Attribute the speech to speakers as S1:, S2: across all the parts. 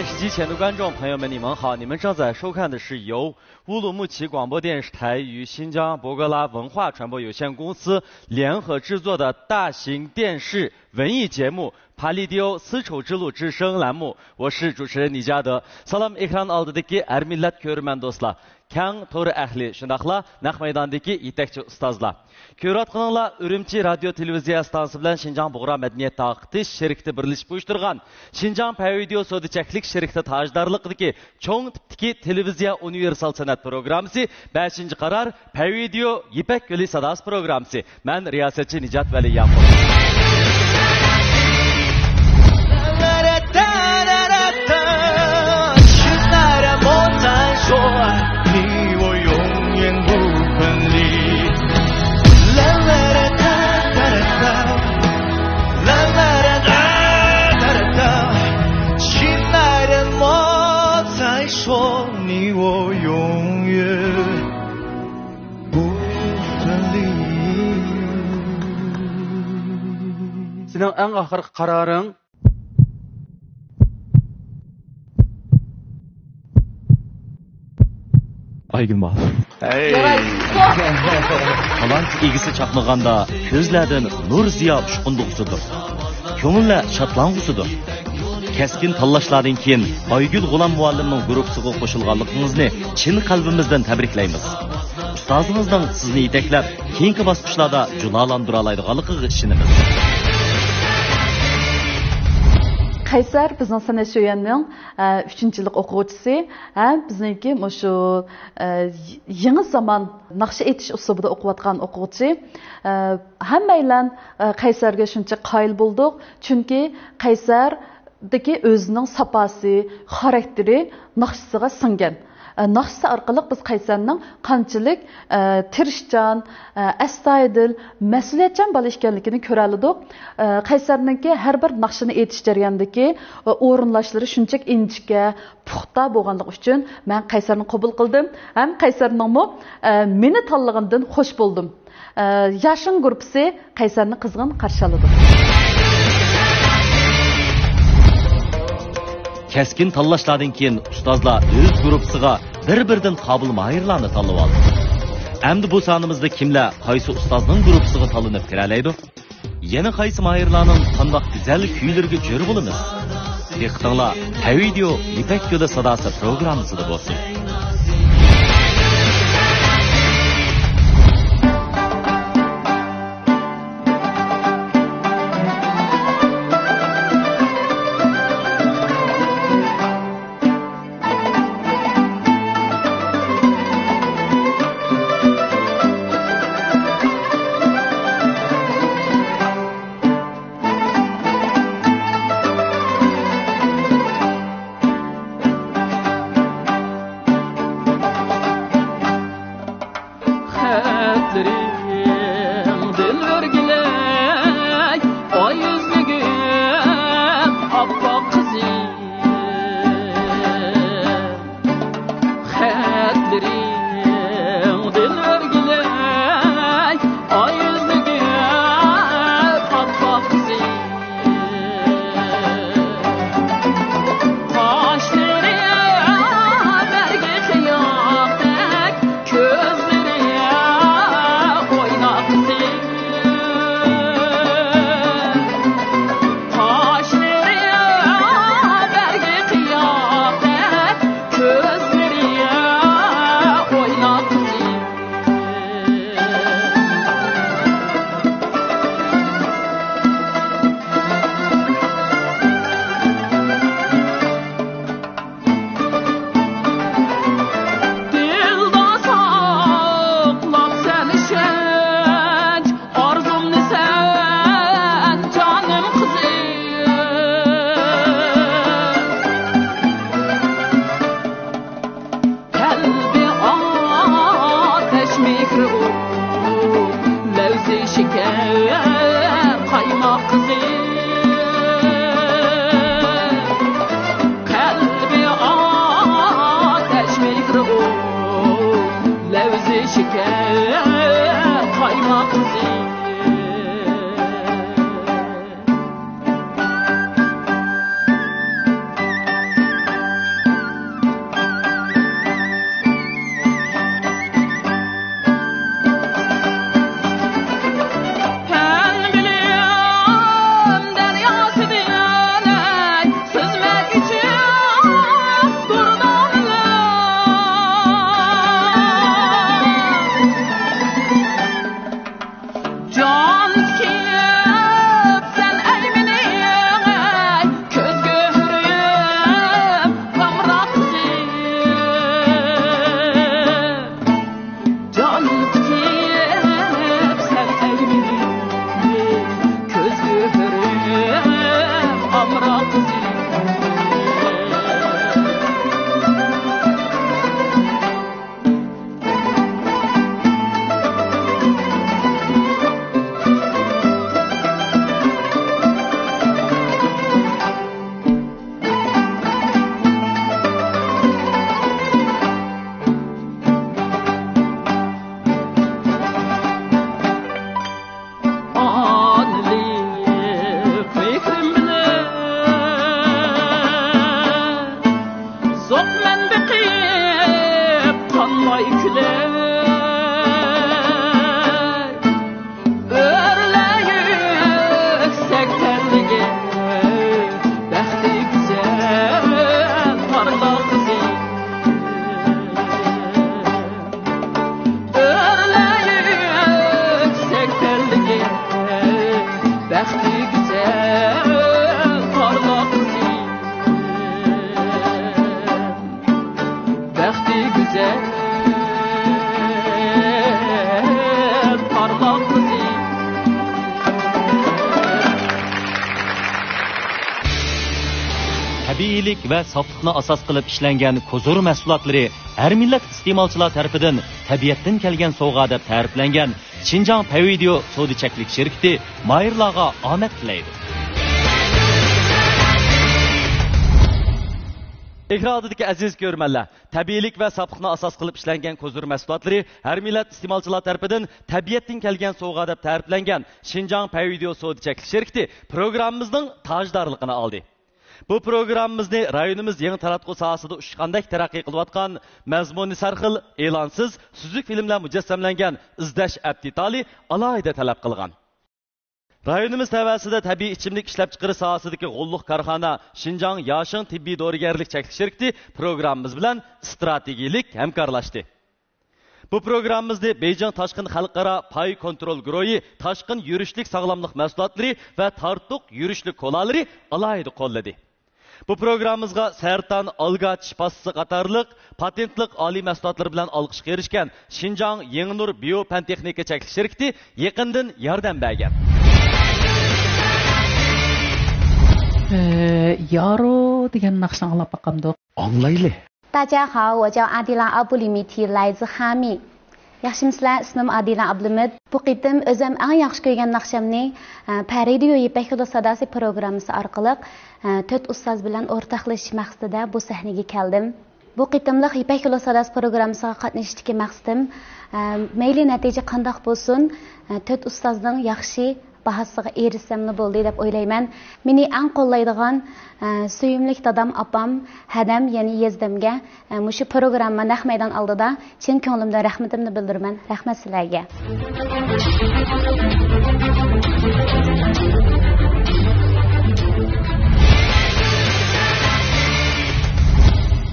S1: 电视机前的观众朋友们，你们好！你们正在收看的是由乌鲁木齐广播电视台与新疆博格拉文化传播有限公司联合制作的大型电视文艺节目《帕里迪欧丝绸之路之声》栏目，我是主持人李嘉德。Salam ekran oldidagi er millat ko'rman do'stlar. Kang to'ri ahli, shundaqla naq maydondagi yetakchi ustozlar. Ko'rayotganinglar Urumchi radio televiziya stansiyasi bilan Şinjan Bug'ra madaniyat taqitish shirkati birlashib uyushtirgan Şinjan Pavideo sodichaklik shirkati tajdorligidagi cho'ng tipdagi televiziya universal san'at programmasi 5-qarar Pavideo Ipak Yo'li sadosi programmasi. Men riyosatchi Nijat Vali Yaqub.
S2: Senin en ahırki kararın
S1: Aygın bal. Talant egisi çaqmaganda ko'zlardan nur ziyo ushqunduqsidir. Ko'ngillar shatlangusidir. Keskin tanlashlardan keyin Aygül G'ulam muallimning guruhiga qo'shilganligingizni chin qalbimizdan tabriklaymiz. Ustozimizning sizni yetaklab, keyingi bosqichlarda julolandira oladiganligiga ishonamiz.
S3: Qaysar bizning san'at sho'yanning 3-yillik o'quvchisi, bizniki shu yangi zamon naqsha etish uslubida o'qiyotgan o'quvchi. Hammaylar Qaysarga shuncha qoyil bo'ldik, chunki Qaysardagi o'zining saposi, xarakteri naqshasiga singan. Naqshasi orqali biz Qaysarning qanchalik tirishchan, astoydil, mas'uliyatchan bola ekanligini ko'ra oldik. Qaysarningki har bir naqshini aytish jarayonidagi o'rinlashlari shunchaki inchika, puxta bo'lganligi uchun men Qaysarni qabul qildim. Ham Qaysarningmi meni tanlaganidan xush bo'ldim. Yashin guruhi Qaysarni qizg'in qarshi oldi.
S1: Keskin tanlashlardan keyin ustozlar o'z guruhiga bir-biridan qobil mahirlarni tanlab oldi. Endi bu sonimizda kimlar qaysi ustozning guruhiga tanlanib kiralaydi? Yana qaysi mahirlarning qanday go'zal kuylariga jo'r bo'lamiz? Diqqatinglar, Pavideo Ipak Yo'li sadosi programmasida bo'lsin.
S4: vay külek örleyük sekterlige Bəxti güzel parlaq kızı örleyük sekterlige Bəxti güzel parlaq kızı Bəxti güzel parlaq kızı
S1: Tabiiylik va sofliqni asos qilib ishlangan kozor mahsulotlari har millat iste'molchilar tarafidan tabiatdan kelgan sovg'a deb ta'riflangan Xinjiang Pavideo savdo-cheklik shirkati mayirlarga omad tilaydi. Ekradagi aziz ko'rmanlar, tabiiylik va sofliqni asos qilib ishlangan kozor mahsulotlari har millat iste'molchilar tarafidan tabiatdan kelgan sovg'a deb ta'riflangan Xinjiang Pavideo savdo-cheklik shirkati programmamizning tojdorligini oldi. Bu programmamizni rayonimiz yangi taratquv sohasida ushqandek taraqqiy qilayotgan mazmuni sarxil, e'lonsiz, suzuk filmlar mujassamlangan izlash aptitali alohida talab qilgan. Rayonimiz tavasida tabiiy ichimlik ishlab chiqarish sohasidagi g'olliq korxona Xinjiang Yashing tibbiy dorigarlik cheklik shirkati programmamiz bilan strategik hamkorlashdi. Bu programmamizni Beijing Tashqin xalqaro pay kontrol guruhi tashqin yurishlik sog'lomlik mahsulotlari va tartuq yurishlik kolalari alohida qo'lladi. Bu programmamizga Sartan Alga Chipasi qatorliq patentlik oliy mahsulotlar bilan olqishga erishgan Xinjiang Yengnur Bio Pantexnika cheklik shirkati yaqindan yordam bergan.
S3: Yaro degan naqshni anglab baqamdiq.
S2: Anglayli.
S5: 大家好，我叫阿迪拉阿布里米提，来自哈密。Yaxshimsizlar, ismim Adila Abdulmid. Bu qitim o'zim eng yaxshi ko'rgan naqshamni Parideo Ipak yo'li sadasi programmasi orqali 4 ustoz bilan o'rtoqlashish maqsadida bu sahnaga keldim. Bu qitimliq Ipak yo'li sadasi programmasiga qatnashishdagi maqsadim mayli natija qanday bo'lsin, 4 ustozning yaxshi bahasiga erishsamni bo'ldi deb o'ylayman. Meni eng qo'llaydigan suyimlik dadam opam, hadam, ya'ni yezdamga mushu programma naq maydon oldida chin ko'nglimdan rahmatimni bildiraman. Rahmat sizlarga.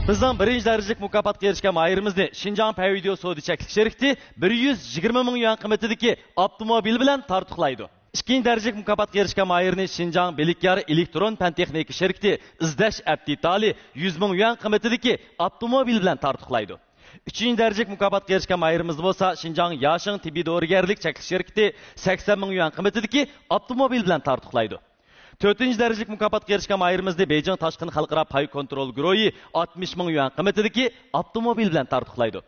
S1: Bizning birinchi darajalik mukofotga erishgan mayirimizni Xinjiang Pavideo savdo-cheklik shirkati 120 ming yuan qiymatidagi avtomobil bilan tartiqlaydi. İkinci derecelik mukofotga erishgan mayirni Xinjiang Belikyar elektron pantexnika shirkati izlash aptitali 100 ming yuan qiymatidagi avtomobil bilan tartiqlaydi. Üçüncü derecelik mukofotga erishgan mayirimiz bo'lsa Xinjiang Yashing tibbiy dorigarlik cheklik shirkati 80 ming yuan qiymatidagi avtomobil bilan tartiqlaydi. 4. derecelik mukofotga erishgan mayirimizni Beijing Tashqin xalqaro pay kontrol guruhi 60 ming yuan qiymatidagi avtomobil bilan tartiqlaydi.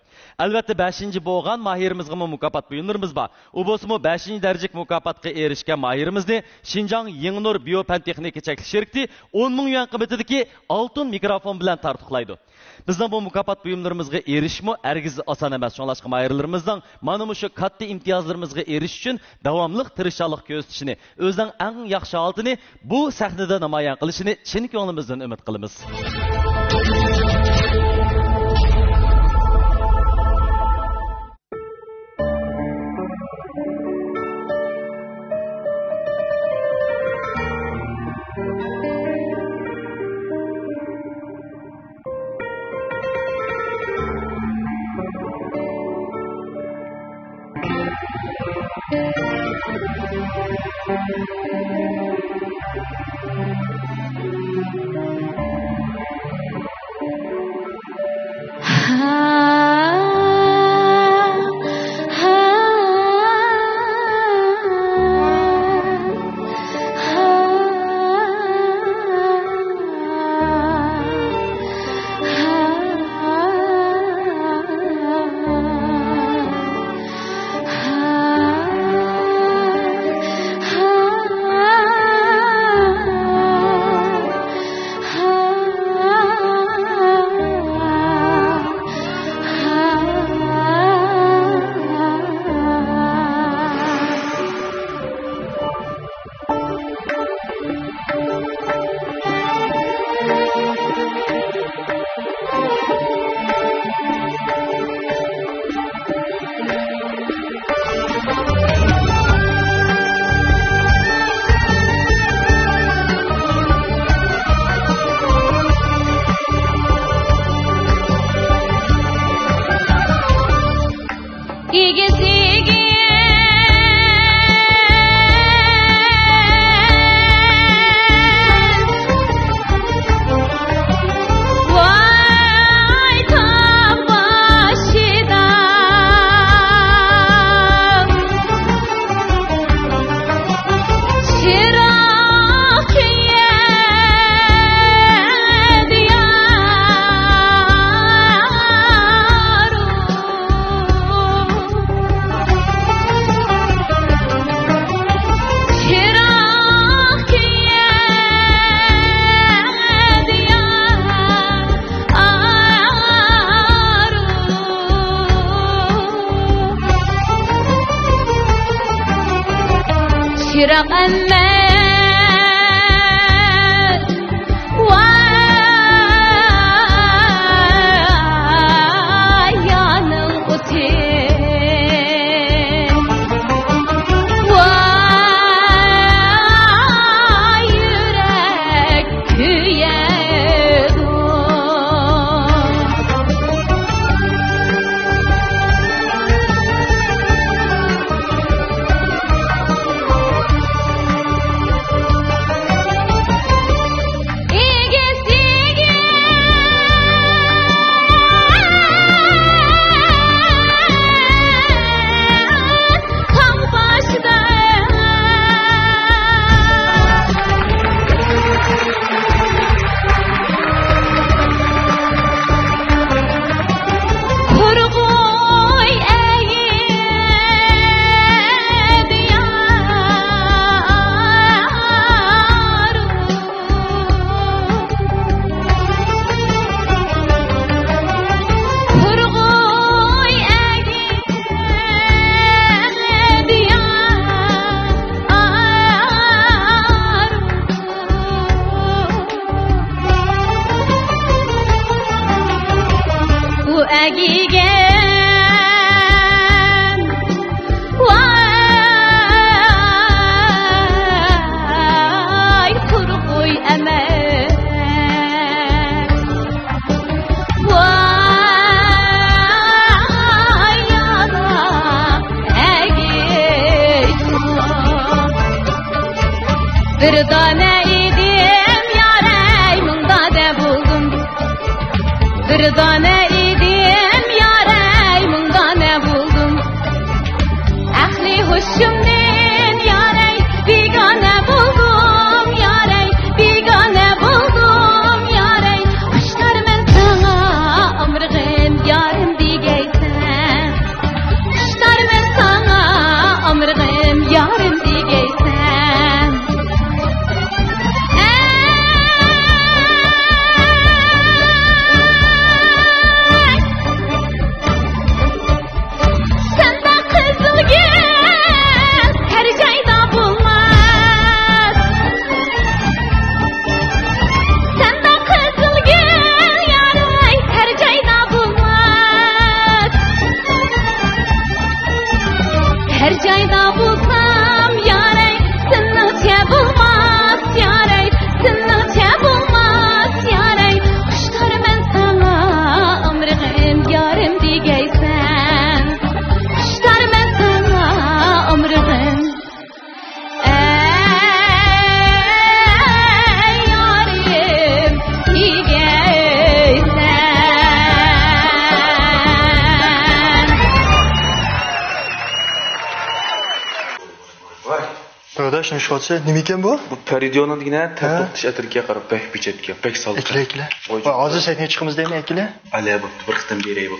S1: Albatta 5. bo'lgan mahirimizga mukofot buyurimiz bor. U bo'lsa 5. derecelik mukofotga erishgan mahirimizni Xinjiang Yengnur Bio Pantexnika cheklik shirkati 10 ming yuan qiymatidagi oltin mikrofon bilan tartiqlaydi. Bizning bu mukofot buyumlarimizga erishishmi hargiz oson emas. Shunlashqa mayirlarimizning mana shu katta imtiyozlarimizga erishish uchun davomli tirishchilik ko'rsatishini, o'zining eng yaxshi holatini bu sahnada namoyon qilishini chin ko'nglimizdan umid qilamiz.
S6: Bir tane idim yarey mında de buldum. Bir tane idim yarey mında ne buldum. Ahli hoşumden yarey bigane buldum yarey bigane buldum yarey. Kuşlar men sana ömrüm yarım digeysen. Kuşlar men sana ömrüm yarım digeysen. Her cayda bulsam yarey, sınıfça bulmaz yarey, sınıfça bulmaz yarey. Kuşlar men sana ömrüm yarım digeysen. Kuşlar men sana ömrüm yarım digeysen.
S7: Arkadaş ne şotsa nimiken bu?
S2: Bu Peridion'un yine tertoptiş etirge qarab pek biçetge pek saldı.
S7: Ekle. Azı setine çıkımız değil mi ekle?
S2: Ale bu bir xitim berey bu.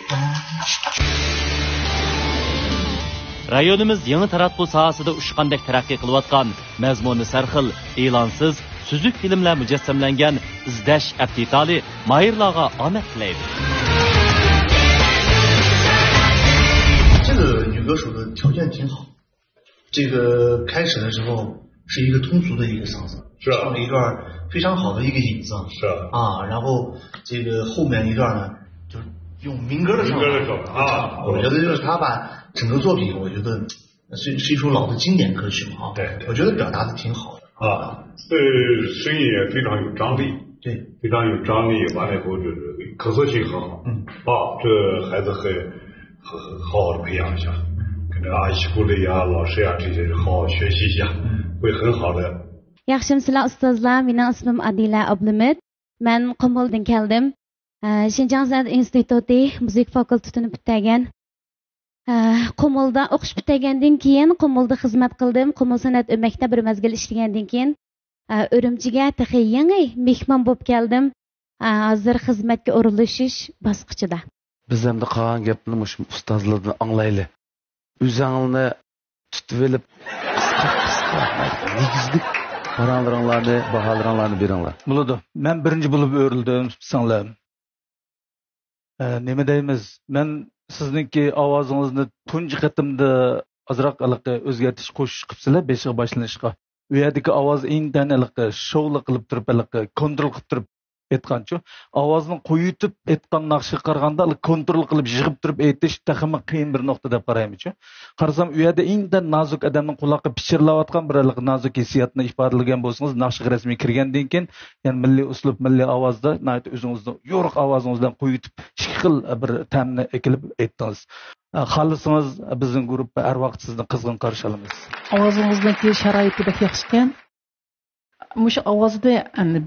S1: Rayonimiz yangi taratquv sohasida ushqandek taraqqiy qilayotgan, mazmuni sarxil, e'lonsiz, suzuk filmlar mujassamlangan izdash aptitali mayirlarga omad tilaydi.
S8: 这个女歌手的条件挺好，这个开始的时候是一个通俗的一个嗓子，唱了一段非常好的一个引子，然后这个后面一段呢，就是用民歌的唱法，我觉得就是他把整个作品，我觉得是一首老的经典歌曲嘛，对，我觉得表达的挺好的
S9: 声音也非常有张力，
S8: 对，
S9: 非常有张力，完了以后就是可塑性很好，这孩子好好培养一下，跟着阿姨鼓励呀、老师呀这些好好学习一下，会很好的。
S5: Yaxshimsizlar ustozlar, mening ismim Adila Ablimit. Men Qumuldan keldim. Xinjiang san'at instituti musiqa fakultetini bitirgan. Qumulda o'qish bitirgandan keyin Qumulda xizmat qildim. Qumul san'at maktab bir mazgil ishlagandan keyin Urumchiga texi yangi mehmon bo'lib keldim. Hozir xizmatga o'rinlashish bosqichida.
S1: Biz hamda qolgan gapni mush ustozlardan anglayli. O'zingni tutib olib qisqa negizlik paranlarni, bahalaringlarni beringlar.
S10: Bo'ladi. Men birinchi bo'lib o'rildim, singlim. Nima deymiz? Men sizningki ovozingizni tunji qatimda azroq o'zgartish qo'shish qilibsizlar, beshiga boshlanishga. U yerdagi ovoz intaniliqi, showli qilib turib, kontrol qilib turib aytganchu, ovozni qo'yitib aytgan naqshga qaraganda kontrol qilib yig'ib turib aytish taxmi qiyin bir nuqta deb qaraymiz-ku. Qarasam, u yerda intan nozik odamning quloqiga pichirlayotgan bir nozik hissiyotni ifodalagan bo'lsangiz, naqshga rasmiy kirgandan keyin, ya'ni milliy uslub, milliy ovozda, o'zingizni yo'riq ovozingizdan qo'yitib, ikki xil bir ta'mni ekilib aytdingiz. Xohlasangiz bizning guruhda har vaqt sizni qizg'in qarshi olamiz.
S11: Ovozingizdagi sharoiti bak yaxshi ekan. Mush ovozda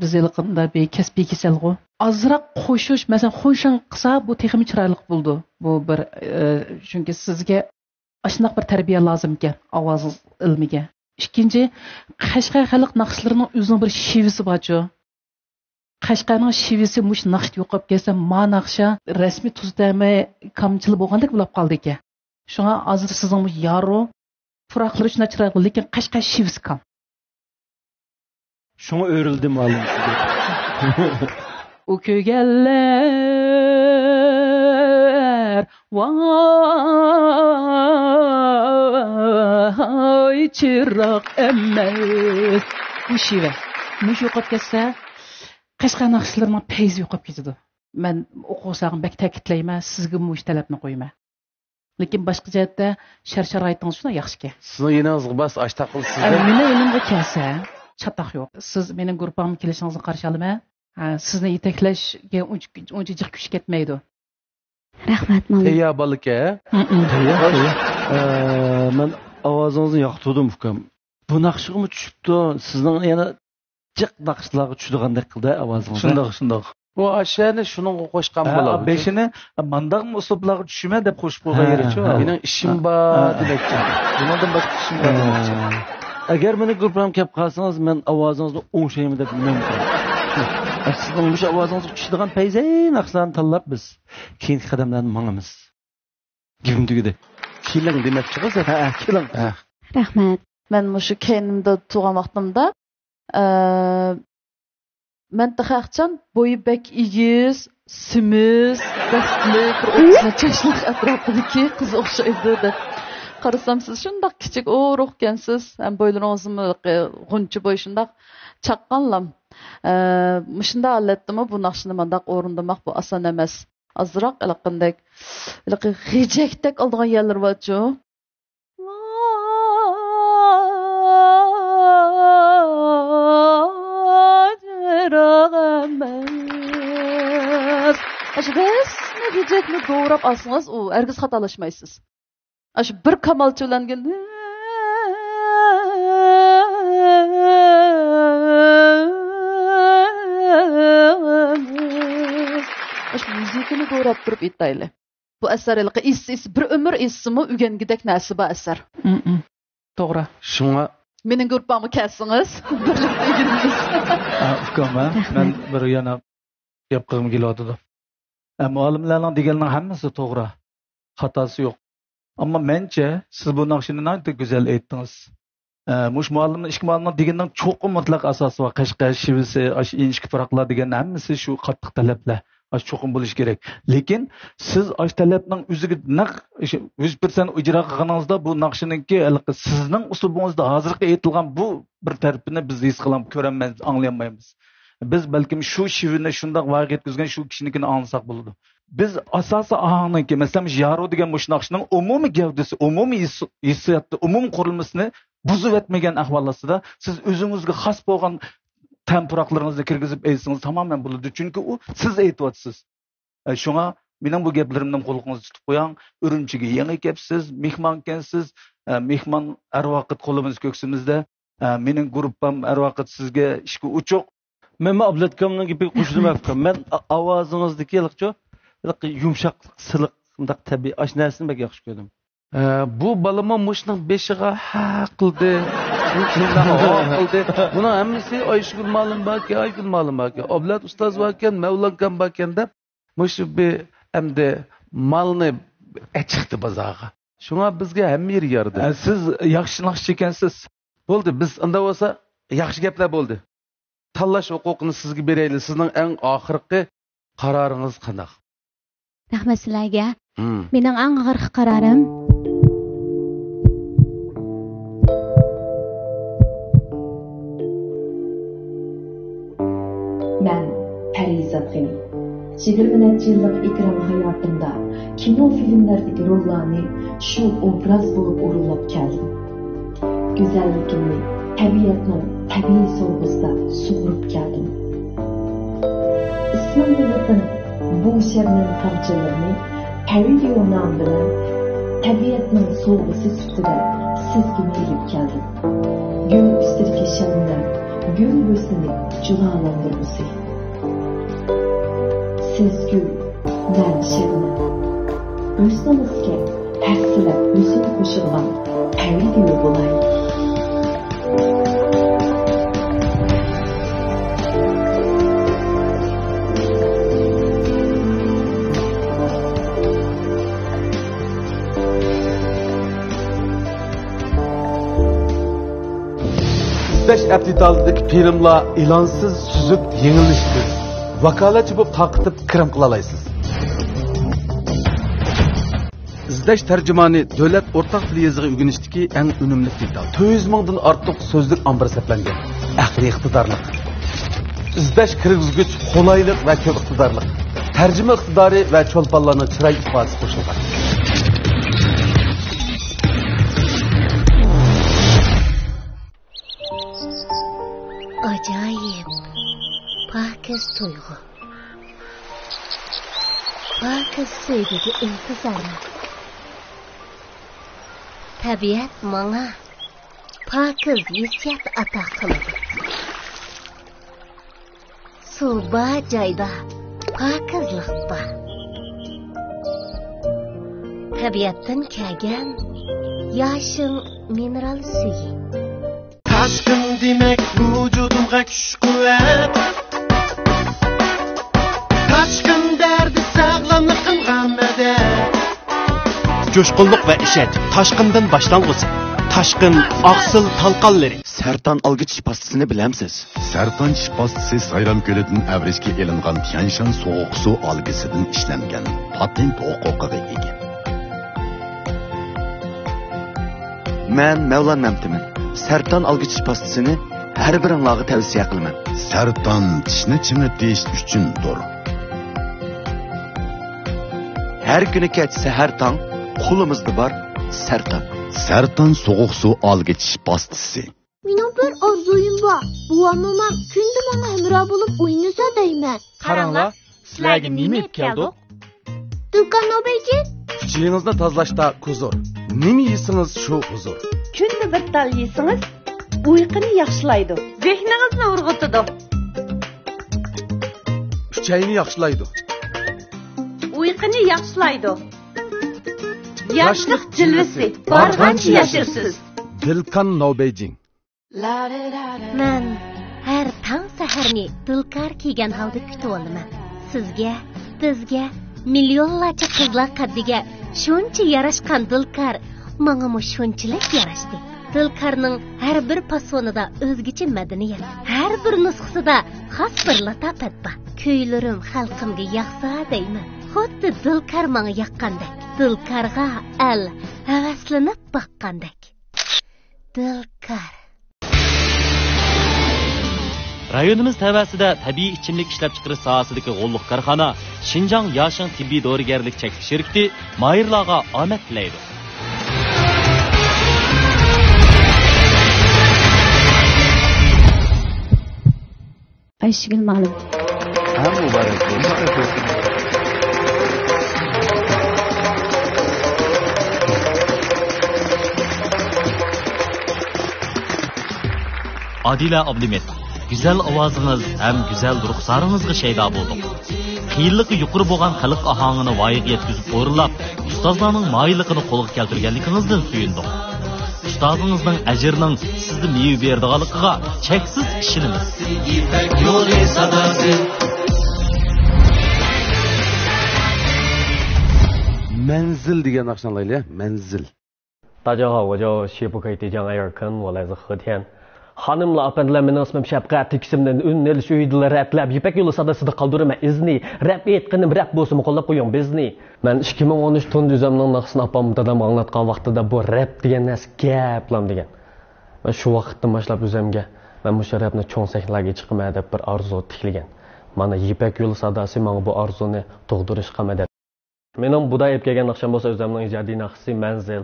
S11: biz yilqinda bir kasbiy kasalg'u. Azroq qo'shish, masalan, qo'shin qilsa bu texnik chiroyli bo'ldi. Bu bir chunki sizga ashunaq bir tarbiya lozim ekan ovoz ilmiga. Ikkinchi, Qashqar xalq naqshlarining o'zining bir shivisi bor-ku. Qashqarning shivisi mush naqsh yo'qolib kelsa, ma naqsha rasmiy tuzdamay kamchilik bo'lgandek bo'lib qoldi ekan. Shunga hozir sizning bu yaro puroqlari shuna chiroyli, lekin Qashqar shivisi kam.
S1: Şunu öğrildim halim.
S11: O kögeller vay çırak emmes. Bu şive. Muş yo'qolib ketsa, Qashqar naqshlarining payzi yo'qolib ketadi. Men o'quvsam bek ta'kidlayman, sizga mush talabni qo'yman. Lekin boshqa jihatda shart-sharoitingiz shuna yaxshi-ki.
S1: Sizni yeningizga bas ashtaq qilsiz.
S11: Meni elimga kelsa, chataq yo'q. Siz mening guruhimga kelishingizni qarshi olaman. Sizni yetaklashga uncha jiq kuch ketmaydi.
S5: Rahmat, Malik.
S1: Tayyor bolaka. Men ovozingizni yoqtirdim ukam. Bu naqshig'imi tushibdi? Sizning yana jiq naqshlarga tushdigandek qildi ovozingiz.
S10: Shundoq.
S1: Bu ashani shuning qo'shgan bo'ladi.
S10: Beshini mandaqmi uslublarga tushima deb qo'shib qo'ygan yerchi.
S1: Mening ishim bor demakchi. Bundan boshqa ishim bor demakchi. Agar meni guruhim kelib qolsangiz, men ovozingizni o'ngshayman deb bilmayman. Sizning bu ovozingizga tushadigan payzay naqshlarni tanlab biz keyin qadamlarni mangamiz. Gimdigide. Keling demoqchisiz? Ha, keling.
S5: Rahmat.
S3: Men mushu keynimda tug'an vaqtimda men taxaqchan bo'yi bek igiz, simiz, dastlik, o'tsachoshlik atrofidagi qiz o'xshaydi deb qarasam, siz shundoq kichik o'ruq ekansiz, ham bo'ylaringizni g'uncha bo'y shundoq chaqqanlam. Shunda allatdimi bu naqshni mandaq o'rindamoq bu oson emas. Azroq qanday g'ijekdek oldigan yerlar bor-ku. Resmi g'ijekni doğrab alsangiz, u ergiz xatolashmaysiz. Aş bir kamalchi ulangan müziğini doğrab turib aytayli. Bu asarlıqı is bir ömür ismi ügengidek nasiba asar.
S11: To'g'ri.
S10: Shunga
S3: mening guruhimga kelsangiz, birlikda yuramiz.
S10: Ukama, men bir yana yapqim keladi. Muallimlarning deganlarining hammasi to'g'ri. Xatosi yo'q. Ammo mencha siz bu naqshni naqd go'zal aytdingiz. Mush muallimning ishki muallimning deganning cho'qi mutlaq asosi va Qashqar shivisi, inchki farqlar degan hammasi shu qattiq talablar. Cho'qim bo'lish kerak. Lekin siz ash talabning o'ziga naq 100% ijro qilganingizda bu naqshiningki sizning uslubingizda hozirgi aytilgan bu bir tarafini biz his qilamiz, ko'ramiz, anglayolmaymiz. Biz balkim shu shivini shundoq voqea yetkazgan shu kishinikini anglasak bo'ladi. Biz asosi ahangki, masalan, yaro degan mush naqshning umumiy gavdasi, umumiy hissiyoti, umumiy qurilmasini buzib etmagan ahvollarda siz o'zingizga xos bo'lgan temperaqlarınızı kirgizib aytsangiz tamamen bo'ladi. Chunki u siz aytyapsiz. Shunga Mening bu gaplarimdan qo'lingizga tutib qo'ying. Urumchiga yangi kelibsiz, mehmonkansiz. Mehmon har vaqt qo'limiz ko'ksimizda. Mening gruppam har vaqt sizga ishga uchuq.
S1: Men ablatkamning gapiga qo'shilmayapman. Men ovozingizdagi yumshoq, siliq, bunday tabiiy ashnasini bak yaxshi ko'rdim.
S12: Bu balama mushning beshiga ha qildi. Buni hammasi Oysgul ma'lum borki, Aygul ma'lum borki, Ablat ustoz borkan, Mavlankan borkan deb mush bir hamda malni chiqdi bozorga. Shunga bizga hamma yer yardi.
S10: Siz yaxshi naqsh ekansiz.
S12: Bo'ldi, biz unda bo'lsa yaxshi gaplar bo'ldi. Tanlash huquqini sizga beraylik. Sizning eng oxirgi qaroringiz qanday?
S5: Rahmat sizlarga. Mening eng oxirgi qarorim
S13: Ben Parizat G'ani. 20 yıllık ekran hayatımda kino filmlerdeki rollarını şu obraz bulup uğurlap geldim. Güzellikimi tabiatning tabiiy so'g'isida sug'urib keldim. İsmim bilan bu she'rning tomchilarini Pavidiyo nom bilan tabiatning so'g'isi sifatida sizga berib keldim. Gül ustidagi shabnam gül husnini jalolantirgusi. Siz gül, ben shabnam. O'zimizga tasirlab husn qo'shilgan Pavidiyo bo'laylik.
S12: Beş aptitaldaki filmlar ilansız, süzük, yenilişti. Vakalatçı bu takıtıp kırım kılalaysız. İzleş tercümanı devlet ortak dili yazığı ügünüşteki en önümlü detal. 200 mingdan artık sözlük ambar seplengen. Akli iktidarlık. İzleş kırgızgıç, kolaylık ve köp iktidarlık. Tercüme iktidarı ve çolpallarının çıray ifadesi koşulgan.
S14: Acayip, pakiz duygu, pakiz sevgigi intizorlar. Tabiat bana pakiz hissiyat ata qiladi. Suv bor joyda pokizlik bor. Tabiatdan kelgan yashin mineral suvi.
S15: Taşkın demek vücudumga kuch kuvvet. Taşkın derdi sağlamlıkımga medet. Coşkunluk ve işet taşkından başlangıcı. Taşkın aksıl talqanları.
S16: Sertan algıç pastasını bilemsiz.
S17: Sertan pastası Sayram Gölü'nün evreşke elingan Tianshan soğuk su algısından işlengen patent hukukiga ega.
S16: Men Mevlan Memtimin. Sertan algıç pastasını her biringlarga tavsiye qilaman.
S17: Sertan tishni chimitish uchundir.
S16: Her günü kech sahar tong qo'limizda bor Sertan.
S17: Sertan soğuk su algıç pastası.
S18: Mening bir orzuyum bor. Buvamam kunda menga hamroh bo'lib o'ynasa deyman.
S12: Qaranglar, sizlarga nima yeb keldik?
S18: Dulkan Nobeyji?
S12: Ichingizda tozalashda huzur. Nima yeysiz shu huzur.
S19: Kunda bir tal yeysiz, uyquni yaxshilaydi. Zehningizni urg'itadi.
S12: Uchayni yaxshilaydi.
S19: Uyquni yaxshilaydi. Yoshlik jilvasi, barg'ancha yashirsiz.
S12: Dilkan Nobeyjing.
S14: Men her tong saharni dilkar kiygan holda kutib olaman. Sizga, bizga, millionlarcha qizlar qaddiga shuncha yarashgan dilkar menga shunchalik yarashdi. Dilkarning har bir fasonida o'zgacha madaniyat, har bir nusxasida xos bir latofat bor. Kuylarim xalqimga yoqsa deyman. Xuddi dilkar menga yoqqandek. Dilkarga al havaslanib boqqandek. Dilkar.
S1: Rayonimiz tavasida tabiiy ichimlik ishlab chiqarish sohasidagi g'olliq korxona Xinjiang Yashin tibbiy dorigarlik cheklanish shirkati mayirlarga omad tilaydi.
S5: Ayşegül ma'lum.
S12: Muborak bo'lsin.
S20: Adila Ablimit. Güzel ovozunuz ham güzel ruxsaringizga shaydo bo'ldik. Qiyinligi yuqori bo'lgan xalq ahongini voyaga yetkazib o'rinlab, ustozlarning moyilligini qo'lga keltirganligingizdan suyundik. Ustozingizning ajrining sizni meyve berdiganligiga cheksiz ishonamiz.
S12: Manzil degan naqshni olaylik, manzil.
S21: 大家好，我叫谢不可以江埃尔肯，我来自和田。Hanımlar, efendiler, men ismim Şapkat, ikisinden ünlü şüydüler raplab, yipek yolu sadasida qaldırma izni, rap etkinim rap bo'lsin, qo'llab qo'ying bizni. Men 2013 tun düzemning naqsini apam dadam anglatgan vaqtida bu rap degan narsa gaplam degan. Men shu vaqtdan boshlab o'zimga men bu rapni cho'ng sahnalarga chiqmay deb bir orzu tiklagan. Mana yipek yolu sadasi menga bu orzuni tug'dirishga madad. Mening buday ep kelgan naqsham bo'lsa o'zimning ijodiy naqsi Manzil.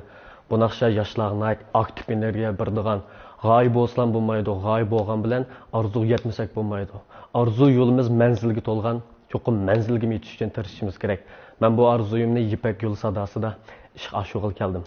S21: Bu naqsha yoshlarni aktiv energiya berdigan. G'oyib bo'lsam bo'lmaydi, g'oyib bo'lgan bilan orzuga yetmasak bo'lmaydi. Orzu yo'limiz manzilga to'lgan, cho'qim manzilga yetish uchun tirishimiz kerak. Men bu orzuyimni Ipak yo'l sadosida ishga oshirib keldim.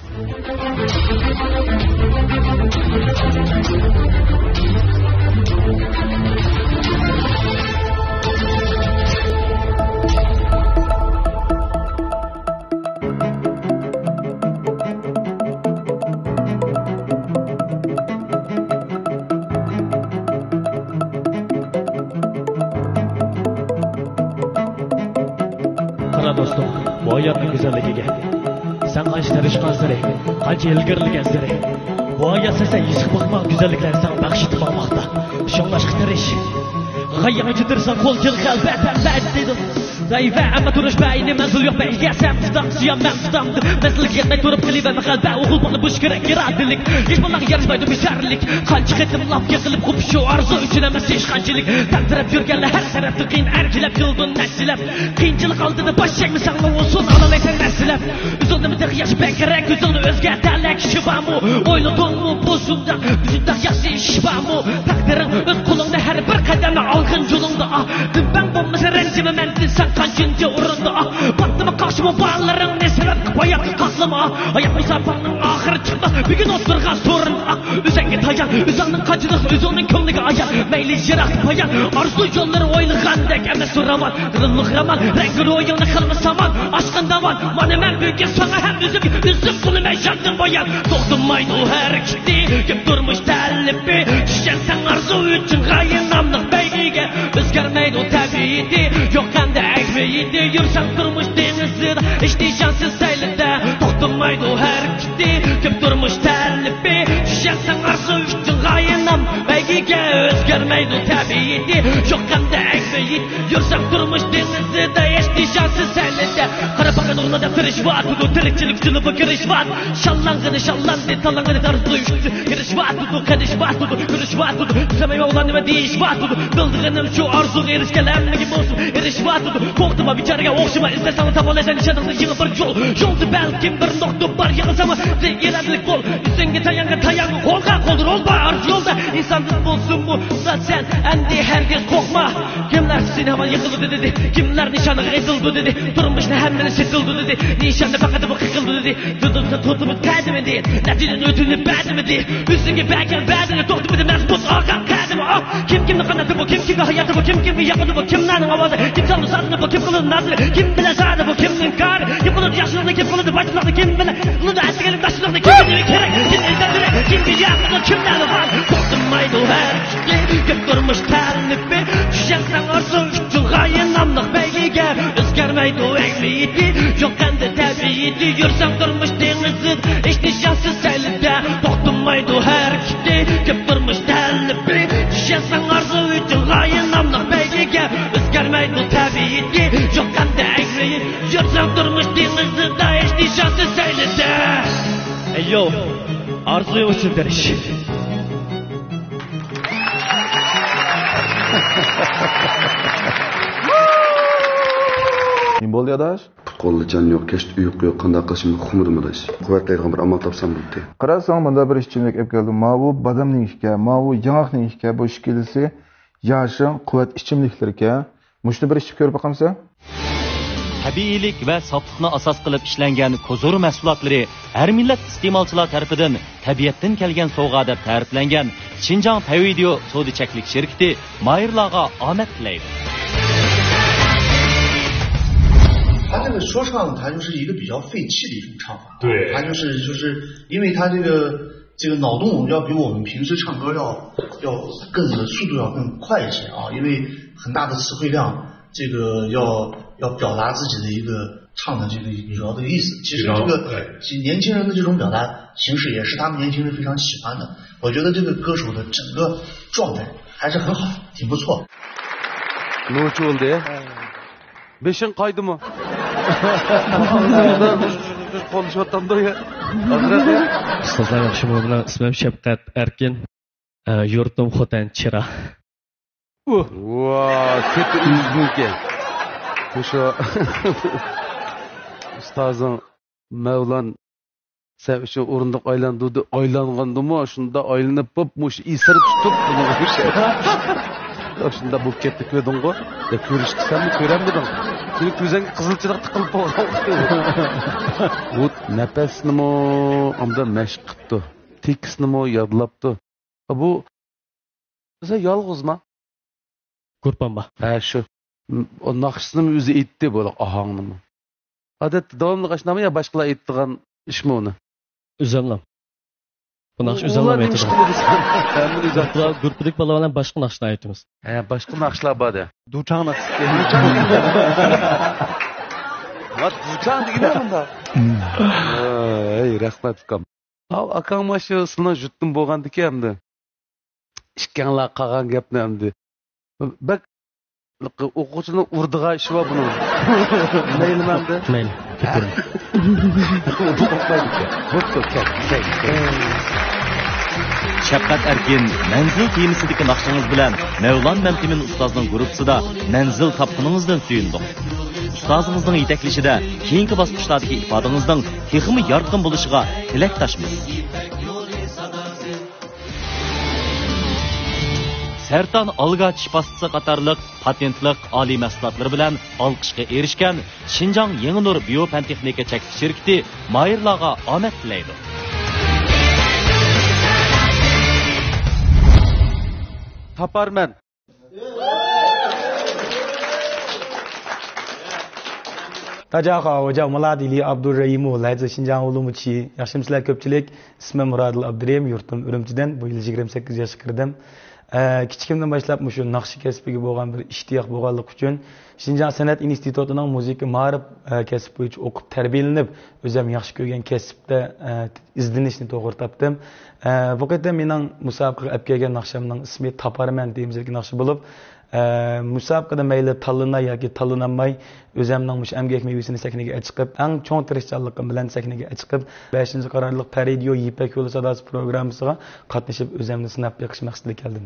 S22: Dostum, bu hayatın güzelliği. Sen kaç tarışkan sırı, kaç ilgirligen sırı. Bu hayat size yısık bakmak güzellikler sana bakşıtıp almakta. Şunlaşık tarış. Gayyama çıtırsan kol kıl kalbetten ben dedim. Zayıfe ama duruş beyni menzil yok bey. Yesem tutam siyam ben tutamdı. Menzil gitmek durup kılıbem kalbe. Oğul bana bu şükürek iradilik. Hiç bunlar yarışmaydı müşerlik. Kancık ettim laf yakılıp kup şu arzu üçün emez hiç kancılık. Taktırıp yürgenle her tarafta kıyın erkilep yıldın nesilep. Kıyıncılık aldığını baş çekmişsen ne olsun analaysan nesilep. Üzüldü mü tek yaş bekerek üzüldü özgerterlek şıbamı. Oyladın mı bozulda üzüldük yaşı şıbamı. Takdırın öz kulunda her bir kademe algın yolunda. Ben bombası rencime mendil sen kancınca orunda. Baktım karşıma bağların ne sebep bayak katlama. Ayak misafirinin ahırı çıkma bir gün oturgan sorun. Üzenge tayan üzanın kaçılık üzünün könlüge ayan. Meyli jirak payan arzu yolları oylıgandek eme suraman. Rıllık raman renkli oyunu kılma saman. Aşkında var manemen büyüge sana hem üzüm bunu meyşandım bayan. Doktunmaydı her gitti kim durmuş tellipi. Düşen arzu için kayınamlık beygige. Özgermeydi o tabiiydi yok hem de ekmeğiydi. Yürsen durmuş denizde işte şanssız seylinde. Doktunmaydı her gitti kim durmuş tellipi. Düşen arzu için kayınam beygige. Özgermeydi o tabiiydi yok hem de ekmeğiydi. Yürsen durmuş denizde işte şanssız seylinde. Karabakın uğruna da tırış var. Bu tırıkçılık sınıfı giriş var. Şallangını şallandı talangını tarzı uyuştu. Giriş var tutu karış var tutu. Kırış var tutu. Düzemeye olan ve değiş var tutu. Bildiğinim şu arzu erişkelenme gibi olsun. Eriş var tutu. Korktum abi çarıya okşuma. İstersen tabalaysan nişanını yığı bir yol. Yoldu belki bir nokta var yağızama. Zeyiradilik bol. Üstünge tayanga tayanga kolga koldur olma. Arzu yolda insanlık bolsun bu. Sen endi herkes korkma. Kimler seni hemen yıkıldı dedi. Kimler nişanı edildi dedi. Durmuşta hemden sıkıldı dedi. Nişanı fakat bu kıkıldı dedi. Tutumsa tutumu tədimi değil. Neticeden ödünü bədimi değil. Üstünge belki bədini doktu bir de mezbut ağam kədimi. Kim kimin kanatı bu kim kimin hayatı bu kim kimin yapıdı bu kimlerin avazı. Kim sandı sandı bu kim kılın nazırı. Kim bile sağdı bu kimin karı. Kim kılırdı yaşlılığını kim kılırdı başlılığını kim bile. Kılırdı eskelim taşlılığını kim bilir kerek. Kim ildendirek kim bir yapıdı kimlerin var. Doktunmaydı her kitle. Kim durmuş terlipi. Düşensen arzu üçün kayınamlık beygige. Özgermeydi o ekmeğiydi. Yok kendi tabiiydi. Yürsen durmuş denizin. İşte şanssız elinde. Doktunmaydı her kitle. Kim durmuş terlipi. Düşensen arzu üçün kayınamlık beygige. Özgermeydi tabiiydi. Yok kendi ekmeği. Yürsen durmuş denizin. İşte şanssız elinde. Ey yo. Arzuyu için deriş.
S23: Ne bo'ldi adaş?
S24: Qo'lda jon yo'q, kech uyqu yo'q, qanday qilishimni uqmadim adaş. Quvvatlaydigan bir amal topsam bo'ldi.
S23: Qarasang, bunda bir ishchilik olib keldim. Ma bu badamning ishga, ma bu yang'oqning ishga bu ishkilisi, yashin, quvvat ichimliklarga. Mushni bir ishib ko'rib boqamsan?
S20: tabiiylik va soflikni asos qilib ishlangan kozori mahsulotlari har millat iste'molchilar tarafidan tabiatdan kelgan sovg'a deb ta'riflangan Xinjiang Payvideo savdo-cheklik shirkati mayirlarga omad tilaydi.
S8: 他这个说唱，它就是一个比较费气的一种唱法。
S9: 对，
S8: 它就是因为它这个脑动要比我们平时唱歌要更的速度要更快一些啊，因为很大的词汇量，这个要表达自己的一个唱的这个主要的意思。其实这个年轻人的这种表达形式也是他们年轻人非常喜欢的。我觉得这个歌手的整个状态还是很好，挺不错。
S12: No'chi oldu? Beşin qaydı mı? Konuşuyordu ya.
S21: Sizlar yaxshi bilan ismim Shafqat Erkin. Yurtim Xotan Chira.
S12: Wow, kötü üzgünken. Şu Ustazın Mevlan sen şu orundaq aylanğandı mı? Şunda aylanıp muş isir tutup bunu Şunda bu kettik ödün go. Ya görüştük sen mi göremedin? Seni gözün kızılçılık tıkılıp oldu. Bu nefesini mi amda meşk qıptı. Tekisini mi yadlaptı. Bu sen yalğız mı?
S21: Kurban ba.
S12: Ha şu. O naqşısını mı özü etti böyle ahangını mı? Adet devamlı qaşnamı ya başkalar ettiğin iş mi onu?
S21: Üzemlam. Bu naqş üzemlam etdi. Uzaqlar grupidik balalardan başqa naqşlar aytamiz.
S12: He, başqa naqşlar bor da. Duchang naqş. Vat duchang degani bunda. Ey, rahmat ukam. Al akam maşı sına juttum bo'lgandiki hamda. Ishkanglar qolgan gapni hamda. Bak o'quvchini urdiga ishi bor buni. Mayli manda?
S21: Mayli.
S20: Shafqat Erkin Manzil temisidagi naqshingiz bilan Mevlan Mamtimin ustozning guruhida Manzil topqiningizdan suyundik. Ustozingizning yetaklishida keyingi bosqichlardagi ifodangizning texmi yorqin bo'lishiga tilakdoshmiz. Sertan Algaç pastisi qatarlıq patentlik oliy mahsulotlar bilan olqishga erishgan Xinjiang Yangi Nur biopantexnika cheklik shirkati mayirlarga omad tilaydi.
S12: Taparman.
S2: 大家好，我叫穆拉迪里阿卜杜rahim，来自新疆乌鲁木齐。Yaxshimsizlar ko'pchilik. Ismim Muradil Abdurahim, yurtim Urumchidan. Bu yil 28 yoshga kirdim. Kichikimdan boshlab shu naqshi kasbiga bo'lgan bir ishtiyoq bo'lganlik uchun Xinjiang san'at institutining muzika ma'rif kasb bo'yicha o'qib tarbiyalanib, o'zim yaxshi ko'rgan kasbda izlanishni to'g'ri topdim. Bu yerda mening musobaqaga olib kelgan naqshamning ismi Taparman deyimizlik naqshi bo'lib, musobaqada mayli tanlana yoki tanlanmay o'zimning mush emgak mevasini sahnaga chiqib, eng cho'ng tirishchanligim bilan sahnaga chiqib 5-qarorlik Paridio Yipak yo'li sadosi programmasiga qatnashib o'zimni sinab beqish maqsadida keldim.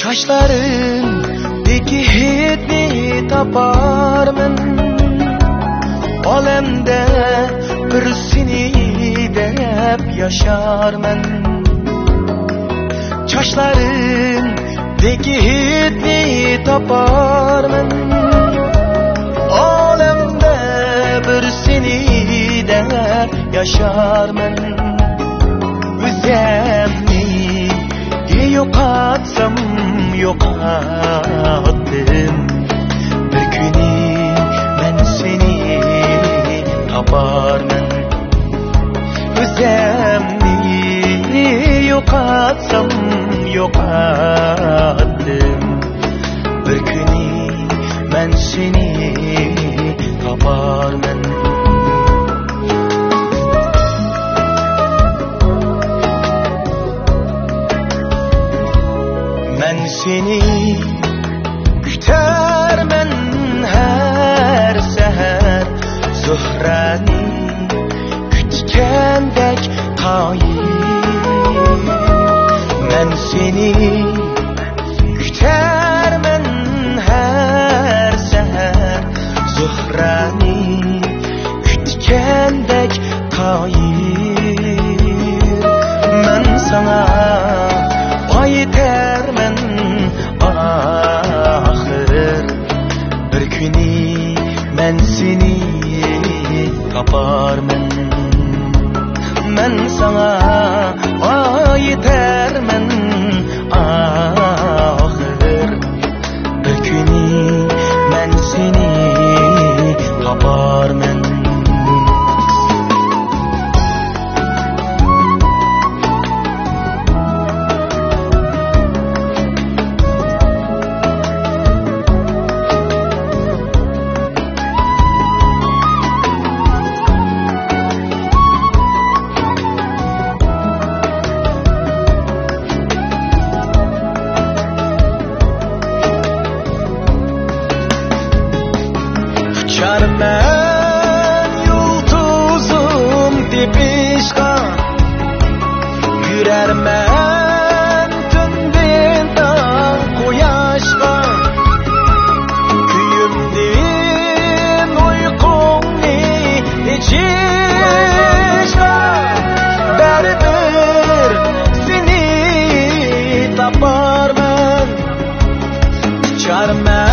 S4: Saçlarındaki hitni taparman, alemde bir seni dep yaşarman. Saçlarındaki hitni taparman, alemde bir seni dep yaşarman. Üzemni yo'qotsam yo'qotdim, bir kuni men seni toparman. O'zimni yo'qotsam yo'qotdim bir kuni men seni toparman men seni kütermen her seher Zuhrani kütkendek kayıp men seni kütermen her seher Zuhrani kütkendek kayıp men sana pay termen ahir bir kuni men seni taparman men sana pay termen ahir bir kuni men seni taparman Uçarmen yıldızım dipişka Yürermen tünden koyaşka Küyümdin uykumni içişka Berber seni taparman Uçarmen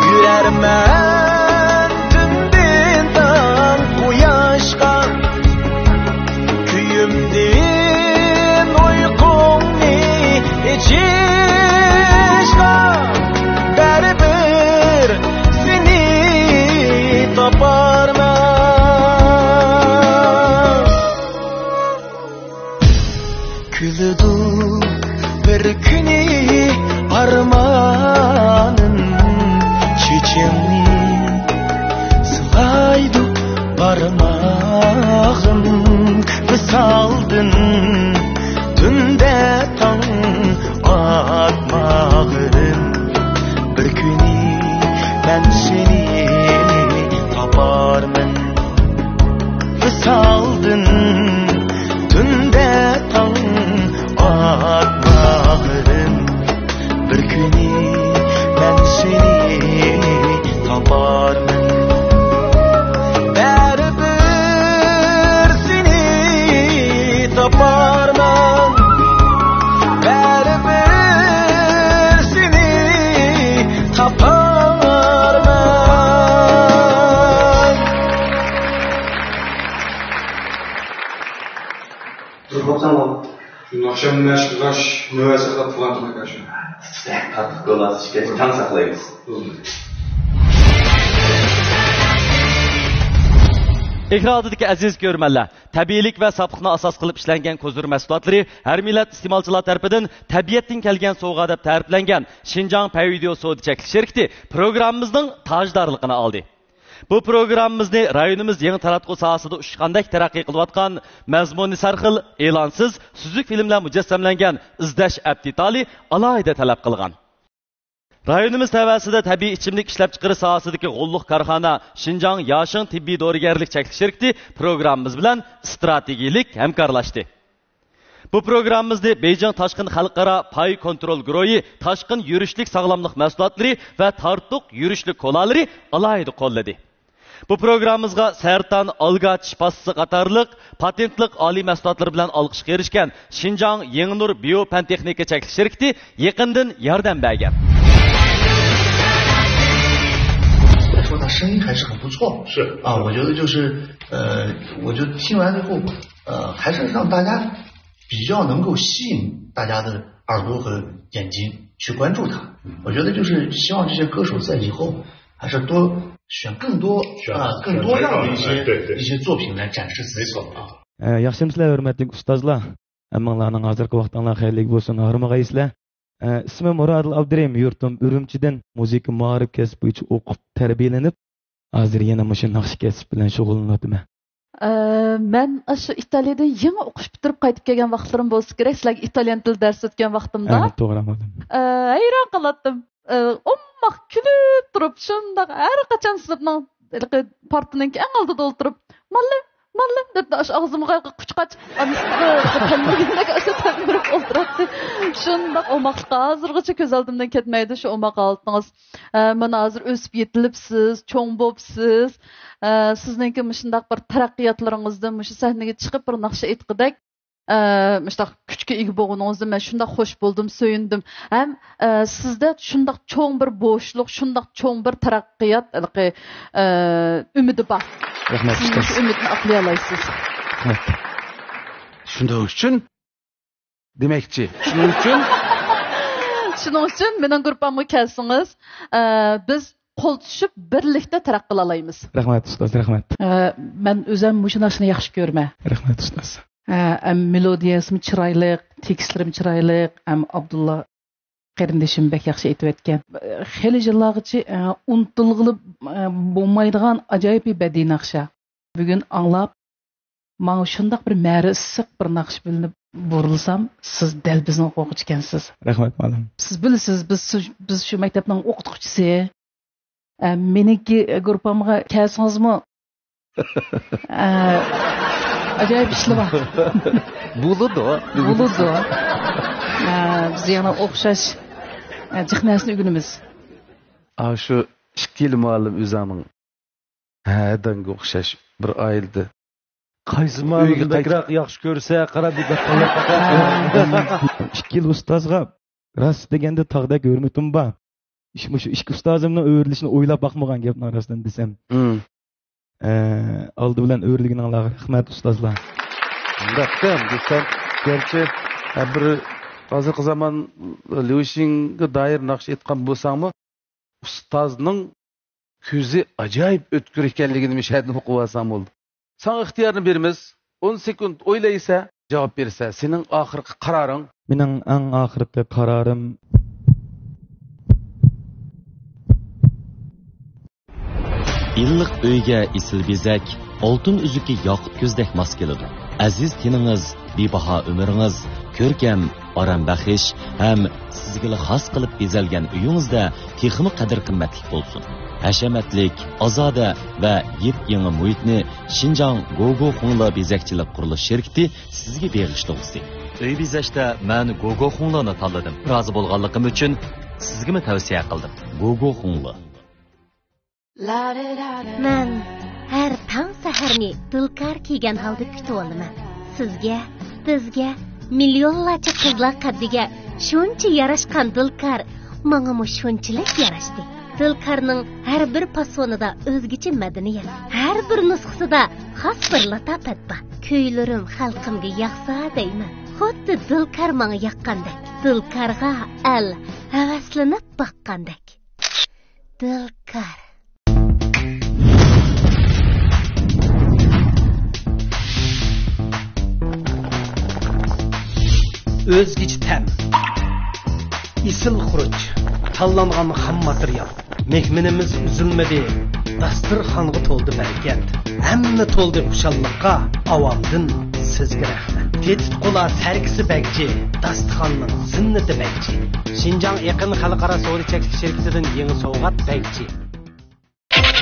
S4: Yürermen tünden koyaşka Küyümdin uykumni içişka Berber seni taparman Küldü bir kuni armanın çiçeğini sılaydı parmağım Vısaldın tünde tan atmağım Bir kuni ben seni taparman Vısaldın tünde tan atmağım Bir kuni ben seni taparman Berber seni taparman Berber seni taparman
S3: Dur bakalım. Şunun akşamın aşkılaş, növe saklat falan arkadaşım.
S6: Tatlı olası şikayet tam saklayınız.
S1: Ekradagi aziz ko'rmanlar, tabiiylik va safliqni asos qilib ishlangan ko'zir mahsulotlari har millat iste'molchilar tarafidan tabiatdan kelgan sovg'a deb ta'riflangan Xinjiang Payvideo savdo cheklik shirkati programmamizning tojdorligini oldi. Bu programmamizni rayonimiz yangi taratquv sohasida ushqandek taraqqiy qilayotgan mazmuni sarxil, e'lonsiz, suzuk filmlar mujassamlangan izlash aptitali alohida talab qilgan. Rayonimiz tavasida tabiiy ichimlik ishlab chiqarish sohasidagi g'olliq korxona Xinjiang Yashin tibbiy dorigarlik cheklik shirkati programmamiz bilan strategik hamkorlashdi. Bu programmamizni Beijing Tashqin xalqaro pay kontrol guruhi tashqin yurishlik sog'lomlik mahsulotlari va tartuq yurishlik kolalari alohida qo'lladi. Bu programmamizga sartan, olga tish pastasi qatorliq patentlik oliy mahsulotlar bilan olqishga erishgan Xinjiang Yengnur Biopantexnika cheklik shirkati yaqindan yordam bergan.
S8: 说他声音还是很不错，是啊，我觉得就是我就听完之后，还是让大家比较能够吸引大家的耳朵和眼睛去关注他。我觉得就是希望这些歌手在以后还是多选更多样的一些作品来展示自己啊。
S2: Yaxshimsizlar, hurmatli ustozlar. Hammanglarning hozirgi vaqtinglar xayrli bo'lsin. Hormag'aysizlar. İsmim Muradil Abdurim, yurtim Urumchidan musiqa ma'rif kasb bo'yicha o'qib tarbiyalanib, hozir yana mushu naqsh kasb bilan shug'ullanyapman.
S7: Men shu Italiyadan yangi o'qish bitirib qaytib kelgan vaqtlarim bo'lsa kerak, sizlarga italyan til dars o'tgan vaqtimda.
S2: To'g'ri bo'ldi.
S7: Hayron qoldim. Ummaq kulib turib, shundoq har qachon sinfning partining eng oldida o'tirib, Mallim deb ağzımga quchqach tanmagandak asatandirib o'tiradi. Shundoq o'maqqa hozirgacha ko'z oldimdan ketmaydi shu o'maq oltingiz. Mana hozir o'sib yetilibsiz, cho'ng bo'psiz. Sizningki shundoq bir taraqqiyotlaringizdan shu sahnaga chiqib bir naqsha aytqidak shundoq kuchga ega bo'lganingizda men shundoq xush bo'ldim, so'yindim. Ham sizda shundoq cho'ng bir bo'shliq, shundoq cho'ng bir taraqqiyot, umidi bor.
S2: Rahmat.
S7: Siz umidni aqlay olasiz.
S12: Shuning uchun demakchi, shuning uchun
S7: mening guruhimga kelsangiz, biz qo'l tushib birlikda taraqqiy qila olamiz.
S2: Rahmat ustoz, rahmat.
S7: Men o'zim shu narsani yaxshi ko'raman.
S2: Rahmat ustoz.
S7: Melodiyasi chiroyli, tekstlarim chiroyli, Abdulla qarindishim bek yaxshi aytib o'tgan. Xeyli yillargacha unutilg'ili bo'lmaydigan ajoyib badiiy naqsha. Bugun anglab, menga shundoq bir ma'ri issiq bir naqsh bilinib burilsam, siz dal bizning o'quvchi ekansiz.
S2: Rahmat malim.
S7: Siz bilasiz, biz shu maktabning o'qituvchisi. Meniki guruhimga kelsingizmi? Ajoyib ishlar bor.
S12: Bo'ladi.
S7: Biz yana o'xshash jihnasini o'rganamiz.
S12: Shu ikki muallim o'zaning hadanga o'xshash bir oilda
S2: qaysi muallim bakroq yaxshi ko'rsa, qarab deb ikki yil ustozga rost deganda tog'da hurmatim bor. Shu ikki ustozimning o'rilishini o'ylab boqmagan gapning orasidan desam. Oldi bilan o'rligininglar rahmat ustozlar.
S12: Bundoqdan desam, gerçi bir hozirgi zamon Lewishingga doir naqsh aytgan bo'lsangmi, ustozning ko'zi ajoyib o'tkir ekanligini mishadni o'qib olsam bo'ldi. Sana ixtiyorni beramiz. 10 sekund o'ylaysa, javob bersa, sening oxirgi qaroring.
S2: Mening eng oxirgi qarorim
S20: İlliq uyga isil bezak, oltin uzuki yoqut ko'zdek mos keladi. Aziz tiningiz, bebaho umringiz, ko'rkam, orambaxish ham sizga xos qilib bezalgan uyingizda texmi qadr qimmatli bo'lsin. Hashamatlik, ozoda va yep-yangi muhitni Xinjiang Gogo Xungla bezakchilik qurilish shirkati sizga bag'ishlamoqda. Uy bezashda men Gogo Xunglani tanladim. Rozi bo'lganligim uchun sizga tavsiya qildim. Gogo Xungla.
S14: Men har tong saharni dilkar kiygan holda kutib olaman. Sizga, bizga, millionlarcha qizlar qaddiga shuncha yarashgan dilkar menga shunchalik yarashdi. Dilkarning har bir fasonida o'zgacha madaniyat, har bir nusxasida xos bir latofat bor. Kuylarim xalqimga yoqsa deyman. Xuddi dilkar menga yoqqandek. Dilkarga al havaslanib boqqandek. Dilkar
S10: o'zgacha ta'm, isil xuruj, tanlangan ham material. Mehminimiz üzülmedi, dasturxonga to'ldi barakat. Hamma to'ldi xushalliqqa, avomdan sizga rahmat. Tetit qo'la sarkisi bagji, dasturxonning zinnati bagji. Xinjiang yaqin xalqaro savdo cheksiz shirkatidan yangi sovg'at bagji.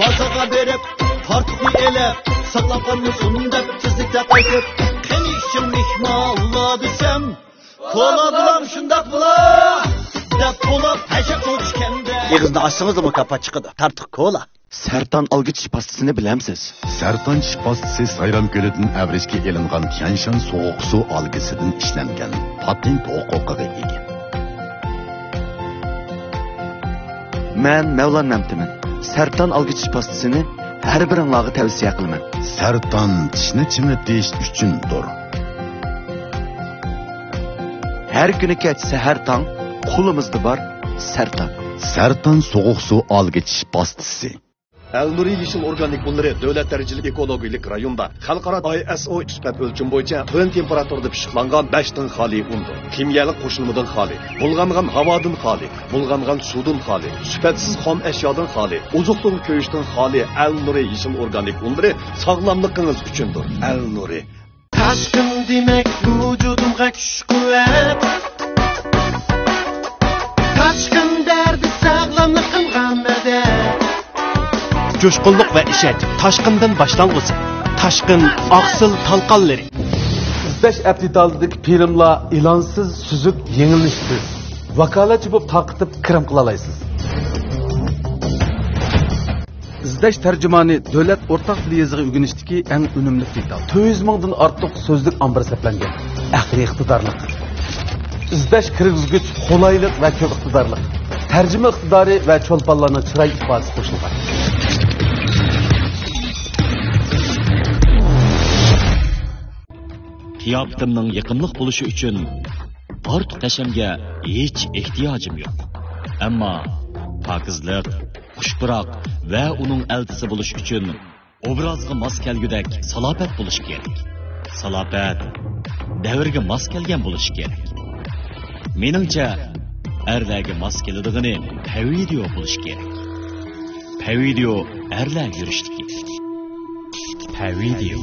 S4: Bazaga berip, tartibni elep, saqlaqanni sundab, tizlikda qaytib, qanishim mehmonlar desem, qo'ladılar şundak bular, deb qo'lab hasha qo'shganda.
S10: Yig'izni açsanız da mukafat chiqadi. Tartiq kola.
S16: Sartan algıç pastasını bilemsiz.
S17: Sartan pastası Sayram Gölü'nün əvrişki elingan Tianshan soğuk su algısından işlengen patent hukukiga ega.
S16: Men Mevlan Namtiman. Sartan algıç pastasını her biringlarga tavsiya qilaman.
S17: Sartan tishni chimitish uchundir.
S16: Her günü geç seher tang, kulumuzda var Sartan.
S17: Sartan soğuk su algıç pastası.
S11: Al-Nuri Yeşil Organik Unları Devlet Dereceli Ekologik Rayonda Xalqaro ISO sifat ölçüm bo'yicha tön temperaturada pishiqlangan 5 tın xali undur. Kimyalik qo'shilmadan xali, bulg'angan havodan xali, bulg'angan suvdan xali, sifatsiz xom ashyodan xali, ozuqdan ko'yishdan xali Al-Nuri Yeşil Organik Unları sog'lomligingiz uchundir. Al-Nuri.
S4: Taşkın demek vücudumga kuch-quvvat. Taşkın derdi sog'lomligimga madad.
S10: Coşkunluk ve işet, taşkından başlangısı. Taşkın, aksıl, talqanları.
S12: İzdaş aptitaldaki filmlar ilansız, süzük, yenilişsiz. Vakalatçı bu tarqıtıp kirim qılalaysiz. İzdaş tercümanı devlet ortak dil yazığı ügünüşteki en önümlük detal. 200 mingdan artıq sözlük ambir seplengen. Aqli iqtidarlık. İzdaş kirgizgüç, qolaylık ve köp iqtidarlık. Tercüme iqtidarı ve çolpanlarının çıray ifadesi qo'shilgan.
S20: Qiyofatimning yiqimliq bo'lishi uchun ortiq tashamga hech ehtiyojim yo'q. Ammo pokizlik, xushbiroq va uning eltisi bo'lish uchun obrazga mos kelgudek salofat bo'lishi kerak. Salofat davrga mos kelgan bo'lishi kerak. Meningcha erlarga mos keladigan pavidiyo bo'lishi kerak. Pavidiyo erlar yurishdiki. Pavidiyo.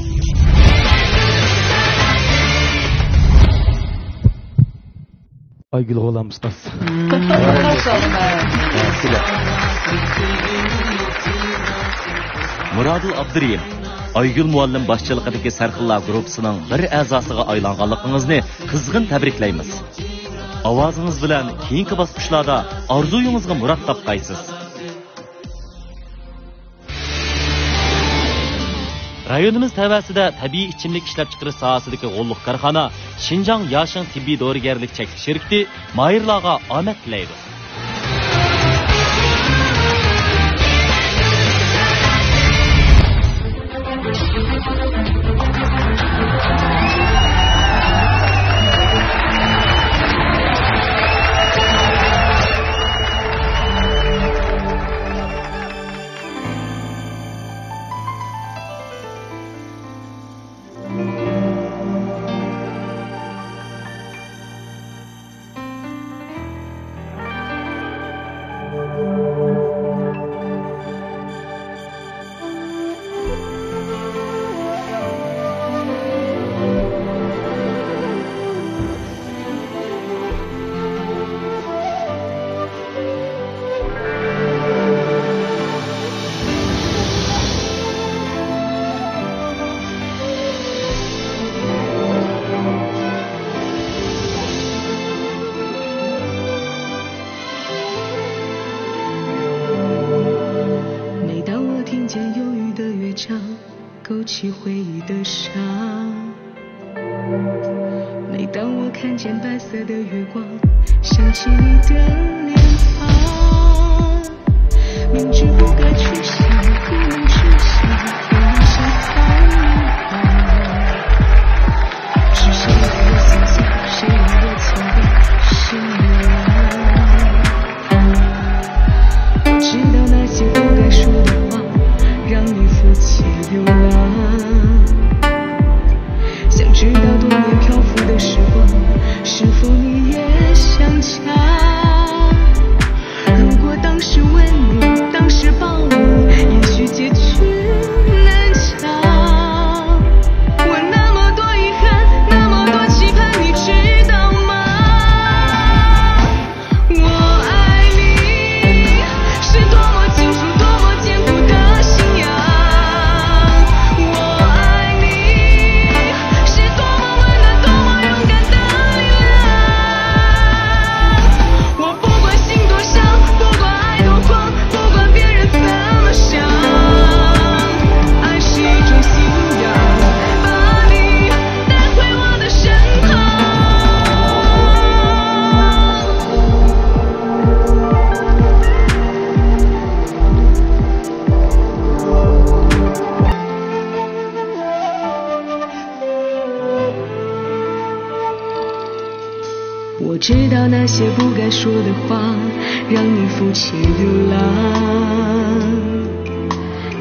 S2: Aygül oğlan Mustafa.
S20: Muradil Abduriyim, Aygül muallim başçılıqidagi Sarxillar gruppasining bir a'zosiga aylanganligingizni qizg'in tabriklaymiz. Ovozingiz bilan keyingi bosqichlarda orzuyingizga murod topqaysiz. Rayonimiz tavasida tabiiy ichimlik ishlab chiqarish sohasidagi g'olliq korxona Xinjiang Yashing tibbiy dorigarlik cheklanish shirkati mayirlarga omad tilaydi.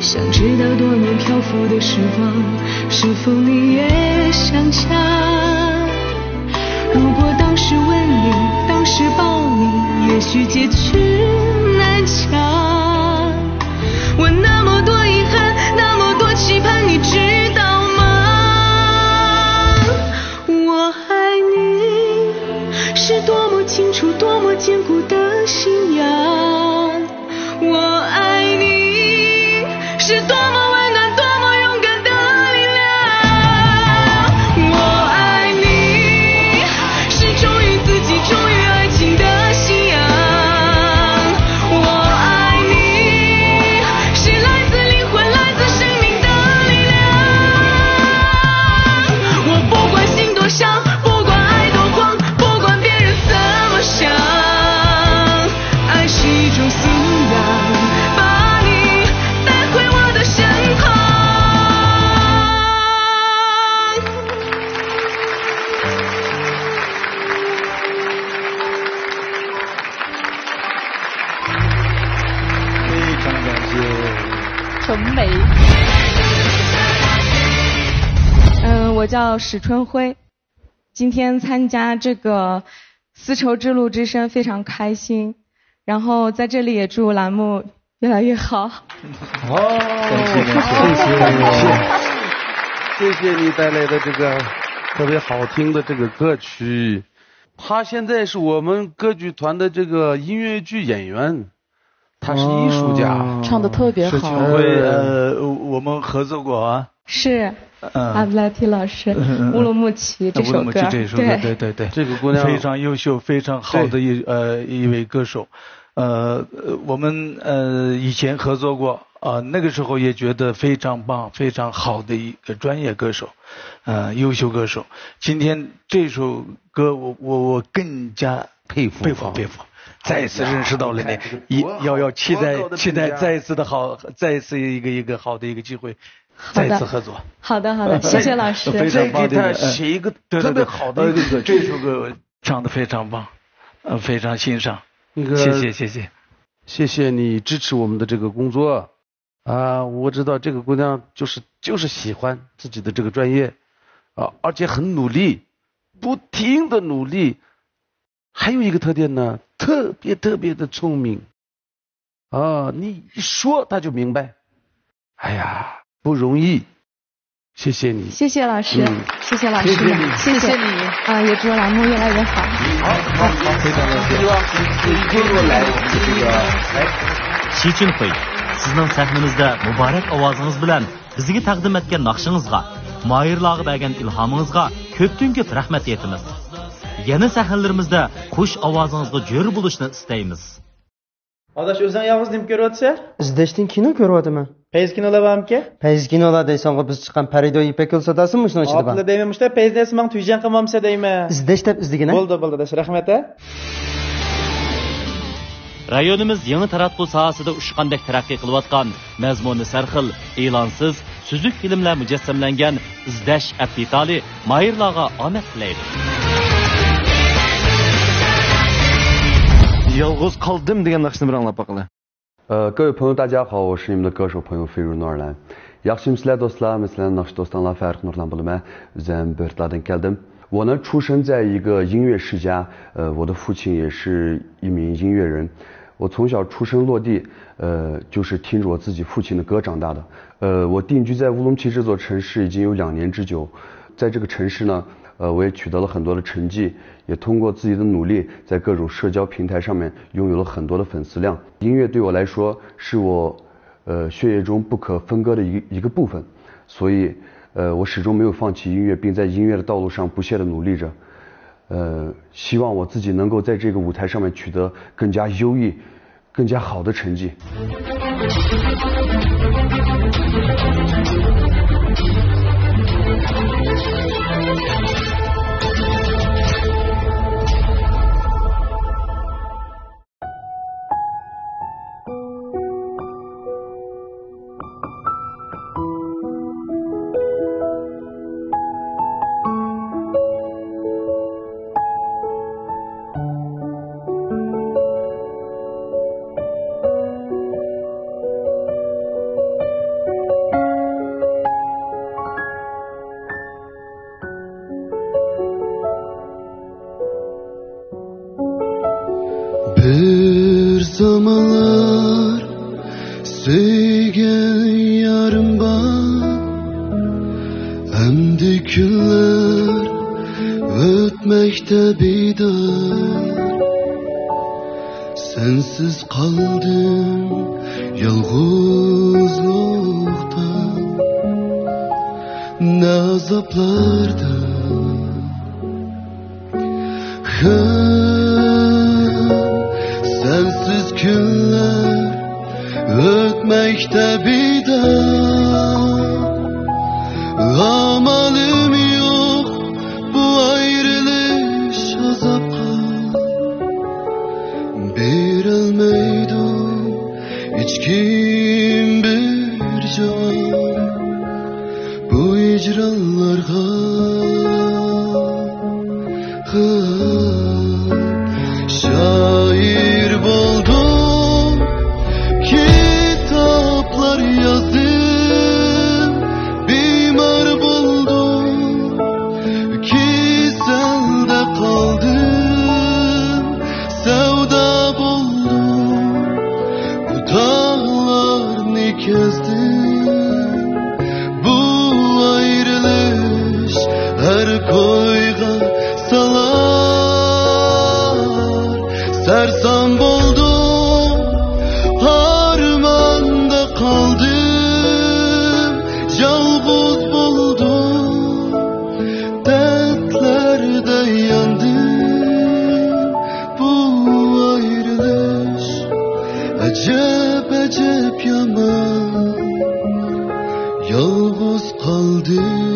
S13: 想知道多年漂浮的时光，是否你也想家？如果当时吻你，当时抱你，也许结局难讲。我那么多遗憾，那么多期盼，你知道吗？我爱你，是多么清楚，多么坚固的信仰。我爱你，是多么温暖，多么勇敢的力量。我爱你，是忠于自己，忠于爱情的信仰。我爱你，是来自灵魂，来自生命的力量。我不管心多伤，不管爱多狂，不管别人怎么想，爱是一种信仰，把你带回我的身旁。
S2: 非常感谢。
S7: 纯美。
S15: 我叫史春辉，今天参加这个丝绸之路之声非常开心，然后在这里也祝栏目越来越好。
S12: 谢谢你带来的这个特别好听的这个歌曲。他现在是我们歌剧团的这个音乐剧演员，他是艺术家，
S7: 唱得特别好。
S2: 史春辉，我们合作过啊。
S15: 是。阿布拉提老师，乌鲁木齐这首歌，
S2: 对，
S12: 这个姑娘
S2: 非常优秀，非常好的一位歌手。我们以前合作过，那个时候也觉得非常棒，非常好的一个专业歌手，优秀歌手。今天这首歌我更加佩服。再一次认识到了你，要期待再一次的好，再一次一个好的一个机会。再次合作。
S15: 好的，谢谢老师。
S2: 再
S12: 给他写一个特别好的一个歌曲，
S2: 这首歌唱得非常棒，非常欣赏。谢
S12: 谢你支持我们的这个工作啊！我知道这个姑娘就是喜欢自己的这个专业啊，而且很努力，不停的努力。还有一个特点呢，特别的聪明啊！你一说他就明白。哎呀，不容易，谢谢你，
S15: 谢谢老师，谢谢老师，
S7: 谢谢你
S15: 啊！也祝栏目越来越好。
S12: 好，非常的希望一进入来我们的这个
S20: Shichinxuy, sizning sahnamizda muborak ovozingiz bilan bizga taqdim etgan naqshingizga, moyirlarga bergan ilhomingizga ko'pdan-ko'p rahmat aytamiz. Yana sahnalarimizda qush ovozingizga jo'r bo'lishni istaymiz.
S18: Adaş o'zing yolg'iz nima ko'ryapsan?
S19: Izdashdan kino ko'ryapman.
S18: Payz kinolar bormi-ki?
S19: Payz kinolar deysanga biz chiqqan Parido Ipekul sadosimi shuning ichida bor?
S18: Opla deyman-da, payz desam men tuyjan qilmamsa deyman.
S19: Izdash deb izdigina.
S18: Bo'ldi, dash, rahmat.
S20: Rayonimiz yangi taratqu sohasida ushqandek taraqqiy qilayotgan, mazmuni sarxil, e'lonsiz, suzuk filmlar mujassamlangan izdash apitali mayirlarga omad tilaydi.
S19: Yolg'iz qoldim degan naqshni bir anglab boqinglar.
S24: 各位朋友，大家好，我是你们的歌手朋友飞如努尔兰。Yaxshimsizlar dostlar, mesela nakş dostlarla Faruk Nurlan bulumu, ben Börtlar'dan geldim. 我呢，出生在一个音乐世家，我的父亲也是一名音乐人。我从小出生落地，就是听着我自己父亲的歌长大的。我定居在乌鲁木齐这座城市已经有2年之久，在这个城市呢，我也取得了很多的成绩，也通过自己的努力，在各种社交平台上面拥有了很多的粉丝量。音乐对我来说是我血液中不可分割的一个部分，所以我始终没有放弃音乐，并在音乐的道路上不懈地努力着。希望我自己能够在这个舞台上面取得更加优异、更加好的成绩。
S4: zamanlar sevgen yarım var. Emdi günler ötmekte bidar. Sensiz kaldım yalğızlıkta. Ne azaplarda. Sensiz günler ötmekte bidar. Amalım yok bu ayrılış azapka. Berelmeydim hiç kim bir cevap bu icralarga. Şair buldum, kitaplar yazdım, bimar buldum, kiselde kaldım, sevda buldum, bu dağlarını kezdim, bu ayrılış her koyga salar. Sersem buldum, harmanda kaldım, yalğız buldum, dertlerde yandım. Bu ayrılış acep acep yaman, yalğız kaldım.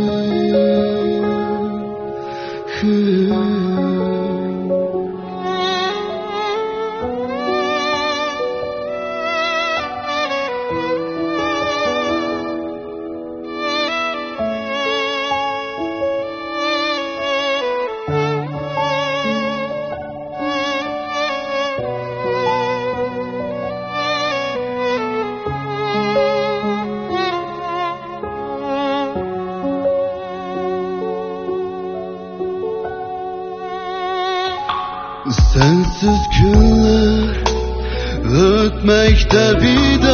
S4: Sensiz günler ötmekte bidar.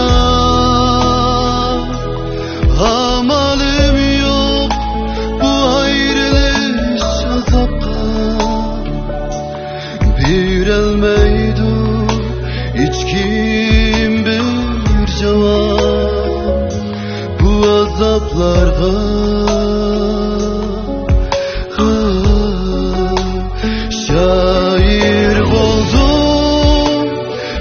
S4: Amalım yok bu ayrılış azapka. Berelmeydim hiç kim bir cevap bu azaplarga. Şair buldum,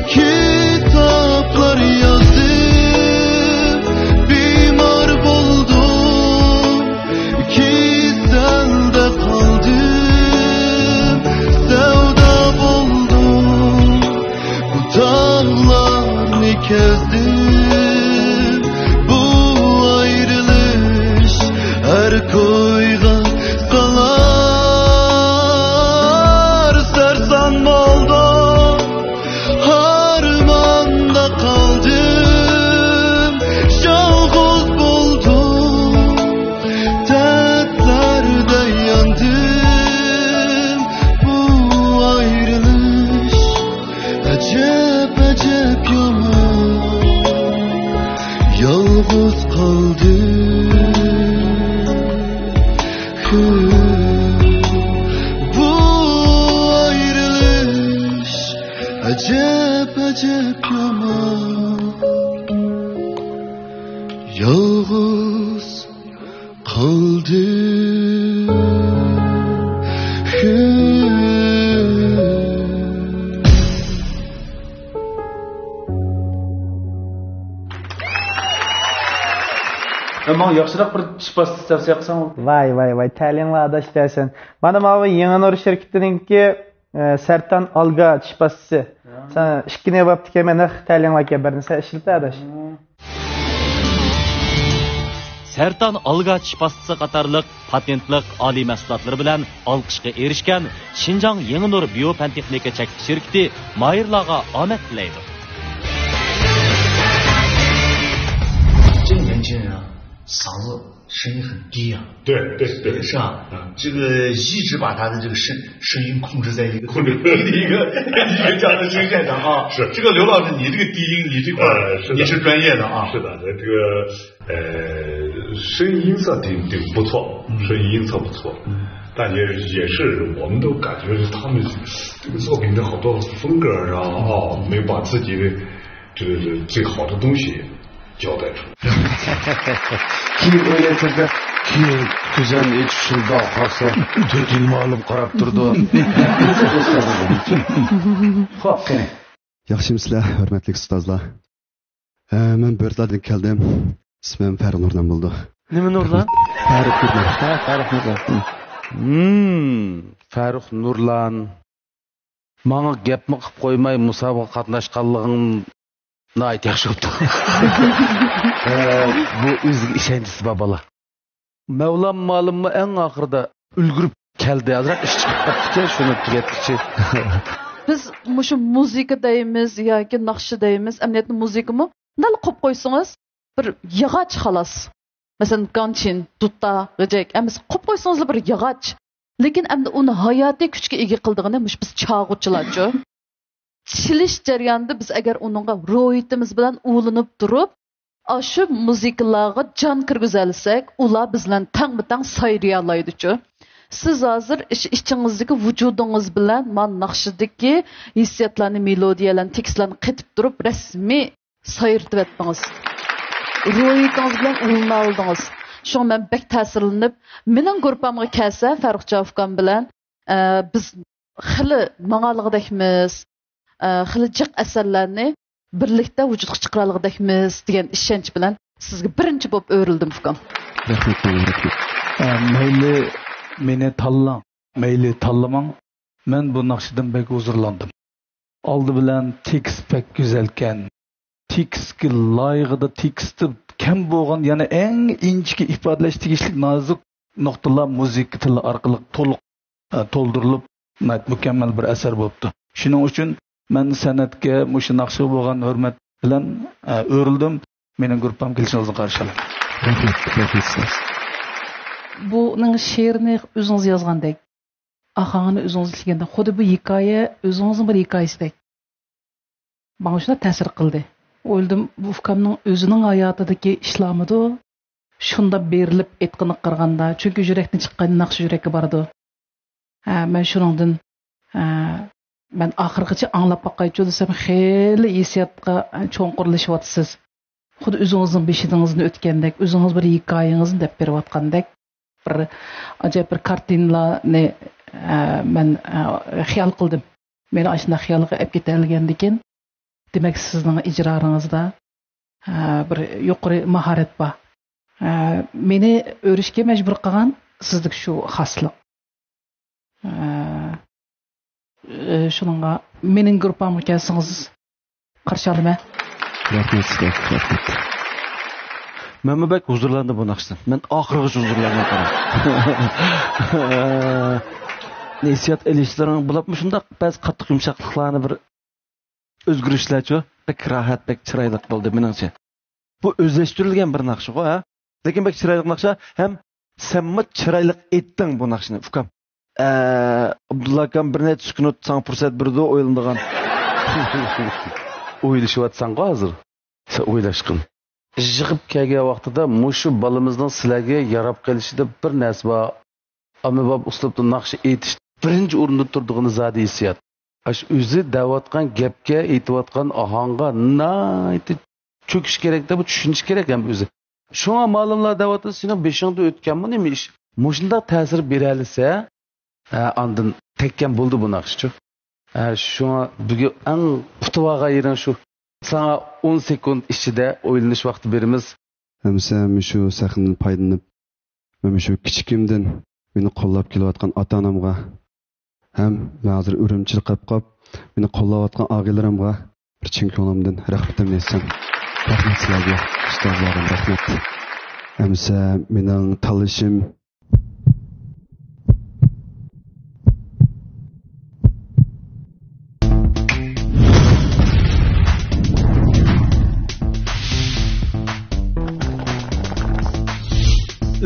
S4: kitaplar yazdım, bimar buldum, kiselde kaldım, sevda buldum, bu dağlarını kezdim, bu ayrılış her koyga salar. Yalğız kaldım. Bu ayrılış acep acep yaman, yalğız kaldım.
S18: Ama yaxşıroq bir ish bosqich tavsiya qilsam. Voy, ta'limli adash dersen. Mana bu Yangi Nur şirketininki Sertan Alga ish bosqichi. Sen 2 ne vaqt kemen ta'limga berni sen ishilta adash.
S20: Sertan Alga ish bosqichi qatorliq patentlik oliy mahsulotlari bilan olqishga erishgan Xinjiang Yangi Nur Biofan texnika cheklik shirkati mayirlarga omad tilaydi.
S8: 这年轻人啊，嗓子声音很低啊。
S5: 对，
S8: 是吧？这个一直把他的这个声音控制在一个一个这样的声线上啊。
S5: 是
S8: 这个刘老师，你这个低音你这块你是专业的啊。
S5: 是的，这个声音音色挺不错，声音音色不错。但也是，我们都感觉是他们这个作品的好多风格啊，没有把自己的这个最好的东西交代出来。
S12: Kim öyleyse kim güzel hiç şurada kalsa tütülme alıp karab durdu.
S24: Yaxşımsizlar, hörmətli ustozlar. Men Börtlardan keldim. İsmim Farruh Nurlan bo'ldi.
S12: Nima Nurlan?
S24: Farruh Nurlan.
S12: Farruh Nurlan. Farruh Nurlan. Manga gapmi qilib qo'ymay musobaqa qatnashganligingni ayt yaxshi bo'pti. Bu o'ziga ishonchsiz bobolar. Mavlam ma'lummi eng oxirida ulgurib keldi. Azroq ish chiqib qoldi, shuni tugatmoqchi.
S7: Biz mushu muzika deymiz yoki naqshi deymiz, amniyatni muzikami? Nal qo'yib qo'ysangiz, bir yog'och xolos. Masalan, ganchin, dutta, g'ijak, emas qo'yib qo'ysangiz bir yog'och. Lekin endi uni hayotiy kuchga ega qildig'ini mush biz chog'uvchilarchu. Chilish jarayonida biz agar uningga ro'yitimiz bilan ulinib turib, shu muzikalarga jon kirgizalsak, ular bizdan tang-tang sayriya oladi-chu. Siz hozir ichingizdagi vujudingiz bilan man naqshidagi hissiyotlarni, melodiyalarni, tekstlarni qetib turib rasmiy sayirtib etdingiz. Ro'yitingiz bilan ulinib oldingiz. Şu men bek ta'sirlanib, mening guruhimga kelsa Farruh Javukam bilan biz xili mang'alg'idakmiz, xili jiq asarlarni birlikda vujudga chiqaralg'idakmiz degan ishonch bilan sizga birinchi bo'lib o'rildim ukam.
S2: Mayli meni tanlang, mayli tanlamang, men bu naqshidan bek huzurlandim. Oldi bilan tekst pek güzelken, tekstga loyiqida tekstni kam bo'lgan, yana eng inchki ifodalash tegishli nozik nuqtalar muzika tili orqali to'liq to'ldirilib, mukammal bir asar bo'libdi. Shuning uchun men san'atga mushu naqshi bo'lgan hurmat bilan o'rildim. Mening guruhim kelishingizni qarshi olaman.
S9: Buning she'rini o'zingiz yozgandek, ahangini o'zingiz ishlaganda, xuddi bu hikoya o'zingizning bir hikoyasidek. Bana shuna ta'sir qildi. O'yladim, bu ukamning o'zining hayotidagi ishlamidi, shunda berilib etqini qirganda, chunki yurakdan chiqqan naqsh yurakka bordi. Men shuningdan men oxirgacha anglab boqaychi desam, xeyli hissiyotga cho'nqurlashyapsiz. Xuddi o'zingizning beshidingizni o'tgandek, o'zingiz bir hikoyangizni deb berayotgandek, bir ajoyib bir kartinalarni men xiyol qildim. Meni ashuna xiyolga olib ketilgandikin, demak sizning ijroingizda bir yuqori mahorat bor. Meni o'rishga majbur qilgan sizlik shu xoslik. Shuningga mening guruhimga kelsangiz qarshi olaman.
S24: Rahmat.
S12: Men bek huzurlandim bu naqshdan. Men oxirigacha huzurlandim qaram. Nesiyat elishlarning bo'lib shunday ba'z qattiq yumshoqliklarni bir o'zgarishlarchi, bek rohat, bek chiroyli bo'ldi meningcha. Bu o'zlashtirilgan bir naqsh-ku, ha? Lekin bek chiroyli naqsha ham samma chiroyli etding bu naqshni, ukam. Abdulla akam bir necha kun o'tsang fursat berdi o'ylandigan. O'ylashyapsan-ku hozir. Sen o'ylashqin. Yig'ib kelgan vaqtida mushu balamizning sizlarga yarab qolishida bir narsa bor. Amabab uslubda naqsh etish birinchi o'rinda turdig'ini zodi hissiyat. Ash o'zi davatgan gapga, aytayotgan ohangga nayt cho'kish kerak-da, bu tushunish kerak ham o'zi. Shunga ma'lumlar davatda sening beshingda o'tganmi nima ish? Mushunda ta'sir bera olsa, andin tekkan bo'ldi bu naqshchi. Shunga bugun eng putuvaga yerin shu. Sana 10 sekund ichida o'ylanish vaqti beramiz.
S24: Hamsa shu sahnadan foydalanib, men shu kichikimdan meni qo'llab kelayotgan ota-onamga ham hozir Urumchil qilib meni qo'llayotgan og'aylarimga bir chin ko'nglimdan rahmatimni aytsam. Rahmat sizlarga, ustozlarim, rahmat. Hamsa mening tanlashim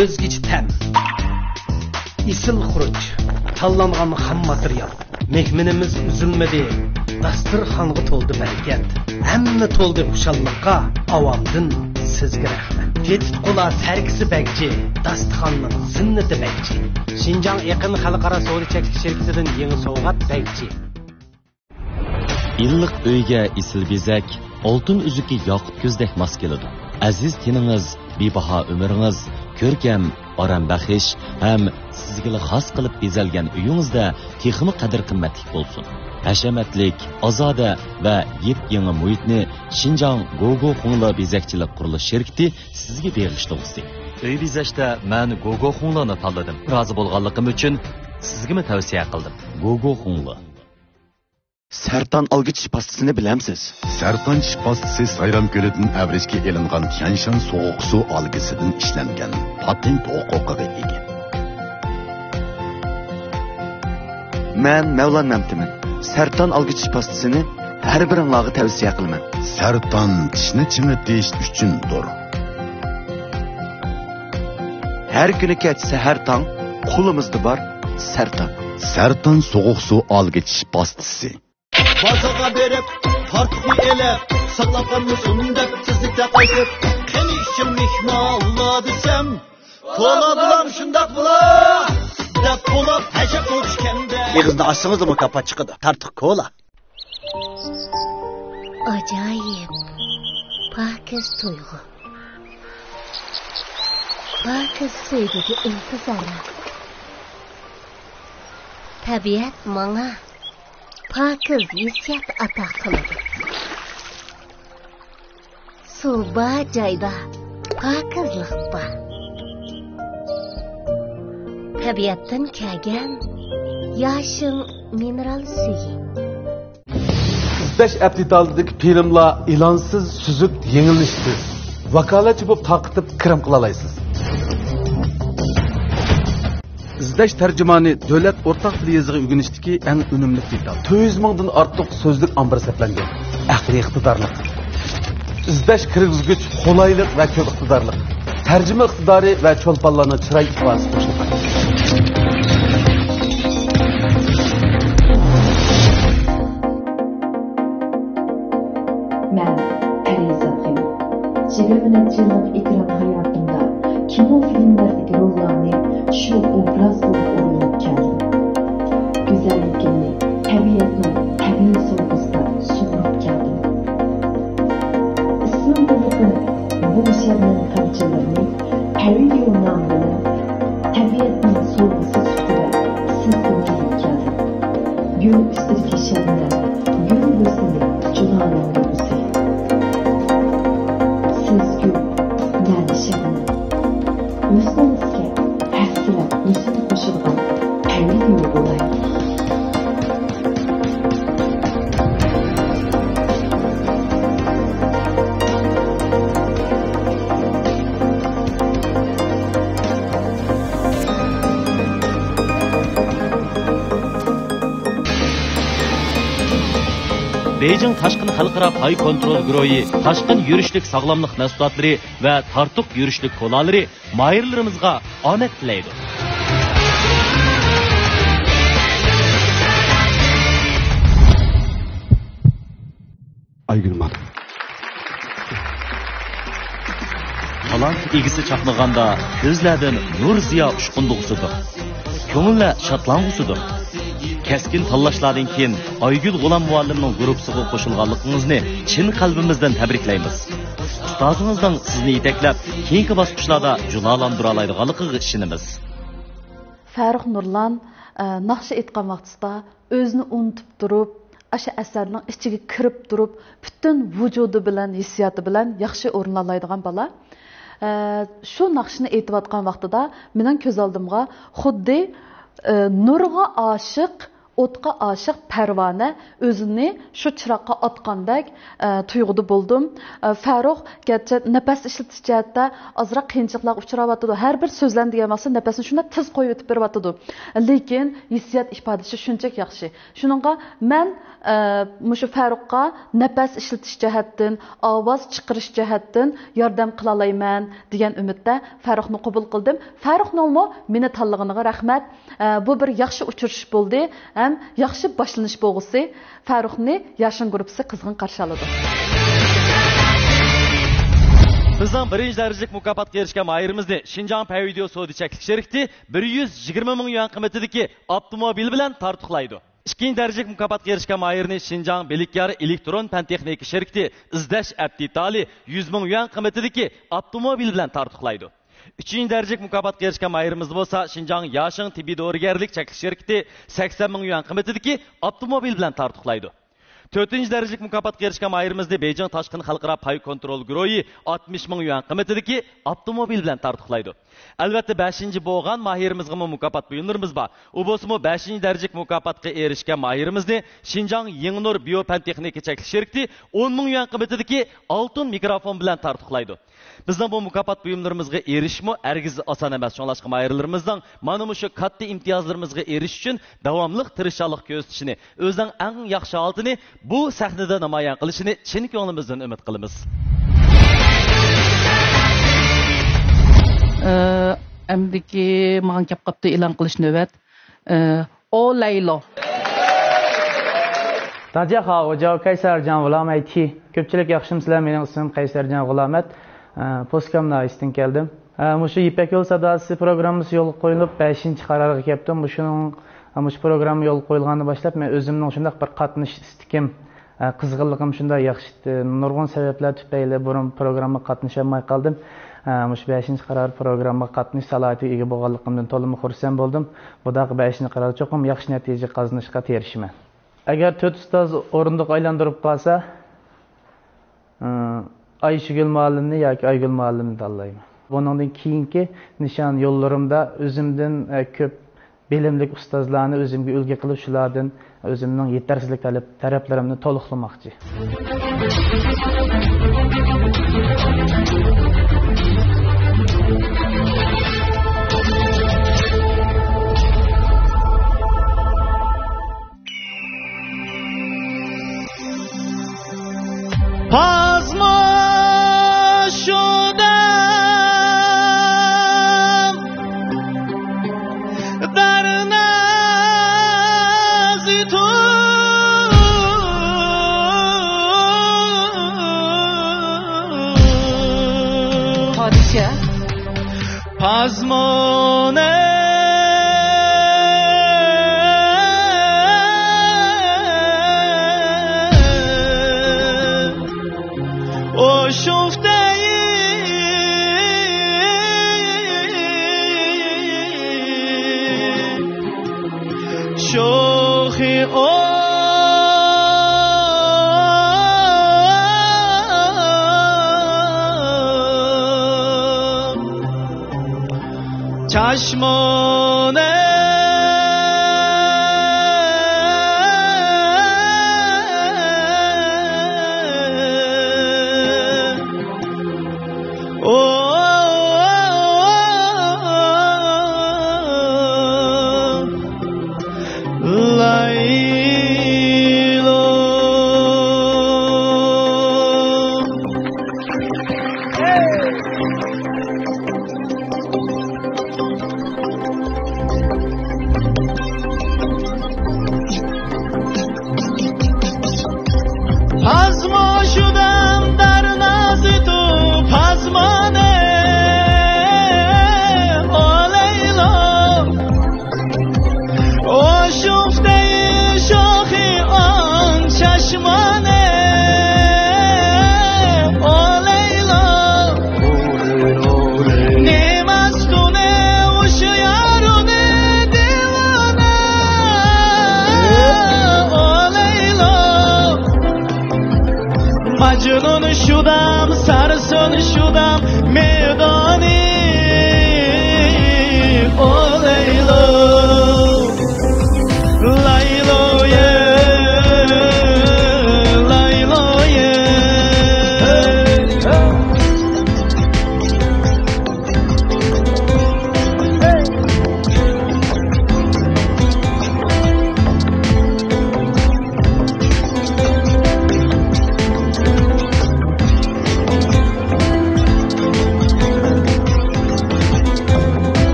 S10: o'zgacha ta'm. Isil xuruj, tanlangan ham material. Mehminimiz üzülmedi, dasturxonga to'ldi barakat. Hamma to'ldi xushalliqqa, avomdan sizga rahmat. Tetit qo'la sarkisi bagji, dasturxonning zinnati bagji. Xinjiang Yaqin xalqaro savdo cheklanish shirkatidan yangi sovg'at bagji.
S20: İlliq uyga isil bezak, oltin uzuki yoqib ko'zdek mos keladi. Aziz tiningiz, bebaho umringiz, ko'rkam, orom baxish ham sizga xos qilib bezalgan uyingizda texmi qadr qimmatli bo'lsin. Hashamatlik, ozoda va yep-yangi muhitni Xinjiang Gogo Xungla bezakchilik qurilish shirkati sizga berishdi. Uy bezashda men Gogo Xunglani tanladim. Rozi bo'lganligim uchun sizga tavsiya qildim. Gogo Xungla.
S16: Sertan algıç pastasını bilemsiz.
S17: Sertan tish pastasi Sayram ko'lidan avrishga elingan Tianshan sovuq suv algisidan ishlangan. Patent huquqiga ega.
S16: Men Mevlan Memtimin. Sertan algıç pastasını her biringlarga tavsiya qilaman.
S17: Sertan tishni chimitish uchundir.
S16: Her günü kech sahar tong qo'limizda bor Sertan.
S17: Sertan sovuq suv algıç pastasi.
S4: Bazaga berip, tartı elep, saklakanmışım dep tizlikte qaytip, qani işim mihmalla desem, kola bulam şundak bula, dep kola peşe koçkende. Yığızda açsınızda mı kapat çıkıdı, tartık kola.
S14: Acayip, pakiz duygu. Pakiz sevgideki intizara. Tabiat bana pakiz hissiyat ata qiladi. Suv bor joyda pokizlik bor. Tabiatdan kelgan yashin mineral suvi.
S12: İzdash aptitaldagi filmlar ilonsiz, suzuk, yengilishsiz. Vakolatchi bo'lib taqitib kirim qila olasiz. İzdash tarjimoni davlat o'rtaq til yoziga o'rganishdagi eng unumli detal. 400 mingdan ortiq so'zlik ombir saqlangan. Aqliy iqtidorlik. İzdash kirgizgich, qo'laylik va ko'p iqtidorlik. Tarjima iqtidori va cho'lponlarning chiroy ifodasi qo'shilgan.
S3: Men Ariza Xim. 20 yillik ekran hayotimda kino filmlardagi rollarni shu obraz bo'lib o'rnab keldim. Go'zallikimni tabiatning tabiiy sovg'asida sug'urib keldim. Ismim bilan bu sharman qanchalarini tabiiy nom bilan tabiatning sovg'asi sutida sizga berib keldim. Gul ustidagi shamda gul bo'lsin junoning bo'lsin. Siz gul, men shamda. O'zingizga hasrat o'zini qo'shilgan tabiiy bo'lay.
S20: Beijing Tashqin xalqaro pay kontrol guruhi, tashqin yurishlik sog'lomlik mahsulotlari va tartuq yurishlik kolalari mayirlarimizga omad tilaydi.
S17: Aygülman.
S20: Talant egisi chaqnaganda ko'zlardan nur ziyo ushqundug'usidir. Ko'ngillar shodlang'usidir. Keskin tanlashlardan keyin Aygül G'ulom muallimning guruhiga qo'shilganligingizni chin qalbimizdan tabriklaymiz. Ustozingizdan sizni yetaklab, keyingi bosqichlarda jurnallandira oladiganligiga ishonamiz.
S7: Farruh Nurlan naqsh aytgan vaqtida o'zini unutib turib, o'sha asarning ichiga kirib turib, butun vujudi bilan, hissiyoti bilan yaxshi o'rin oladigan bola. Shu naqshni aytayotgan vaqtida mening ko'z oldimga xuddi nurga oshiq o'tqa oshiq Parvona o'zini shu chiroqqa otgandek tuyg'uda bo'ldim. Farruh gerçi nafas ishlatish jihatda ozroq qiyinchiliklarga uchrayotdi. Har bir so'zlanadigan vaqtda nafasini shunday tiz qo'yib o'tib beryotdi. Lekin hissiyot ifodasi shunchaki yaxshi. Shuningga men mushu Farruhga nafas ishlatish jihatdan, ovoz chiqarish jihatdan yordam qila olayman degan umidda Farruhni qabul qildim. Farruhning meni tanlaganiga rahmat. Bu bir yaxshi uchrashish bo'ldi. Ham yaxshi boshlanish bo'lg'isi Farruhni Yashin guruhi qizg'in qarshi oldi.
S1: Bizning birinchi darajalik mukofotga erishgan mayirimizni Xinjiang Pay Video Sodi cheklik sherikti 120 ming yuan qiymatidagi avtomobil bilan tortiqlaydi. İkinci darajalik mukofotga erishgan mayirni Xinjiang Belikyar elektron fan texnika sherikti izlash aptitali 100 ming yuan qiymatidagi avtomobil bilan tortiqlaydi. Üçüncü derecelik mukofotga erishgan mayirimiz bo'lsa Xinjiang Yashin tibbiy dorigarlik cheklik sherikti 80 ming yuan qiymatidagi avtomobil bilan tortiqlaydi. 4. derecelik mukofotga erishgan mayirimizni Beijing Tashqin xalqaro pay kontrol guruhi 60 ming yuan qiymatidagi avtomobil bilan tortiqlaydi. Albatta 5. bo'lgan mahirimizga mukofot buyurimiz bor. U bo'lsa 5. derecelik mukofotga erishgan mahirimizni Xinjiang Yingnur biofan texnika cheklik sherikti 10 ming yuan qiymatidagi oltin mikrofon bilan tortiqlaydi. Bizning bu mukofot buyumlarimizga erishmo ergiz oson emas. Shunlashqa mayirlarimizning mana shu katta imtiyozlarimizga erish uchun davomli tirishchilik ko'rsatishini, o'zining eng yaxshi holatini bu sahnada namoyon qilishini chin ko'nglimizdan umid qilamiz.
S9: Amdiki menga kelib qopti e'lon qilish navbat. O Laylo.
S18: Tajaha O'ja Qaysarjon G'ulamaychi. Ko'pchilik yaxshimisizlar? Mening ismim Qaysarjon G'ulamat. Postkamda istin keldim. Mushu İpek Yol Sadasi programmasi yo'l qo'yilib 5-qarorga keldim. Mushu program yo'l qo'yilgandan boshlab men o'zimning shunday bir qatnash istikim, qizg'inligim shunday yaxshi, nurg'un sabablar tufayli burun programma qatnasha olmay qoldim. Mushu 5-qaror programma qatnash salohiyatiga ega bo'lganligimdan to'liq xursand bo'ldim. Budaqa 5-qaror cho'qim yaxshi natija qozonishga erishiman. Agar 4 ustoz o'rindiq aylantirib qolsa, Ayşegül muallimni yoki Aygül muallimni tanlayman. Bundan keyingi nishon yo'llarimda o'zimdan ko'p bilimli ustozlarni o'zimga ulgu qilib shulardan o'zimning yetarsiz taraflarimni to'liqlamoqchi.
S4: Pazma şudam darnazi tu
S9: Hadise
S4: Pazmone چشمانه شدم سرسون شدم میدانی او لیلا لیلا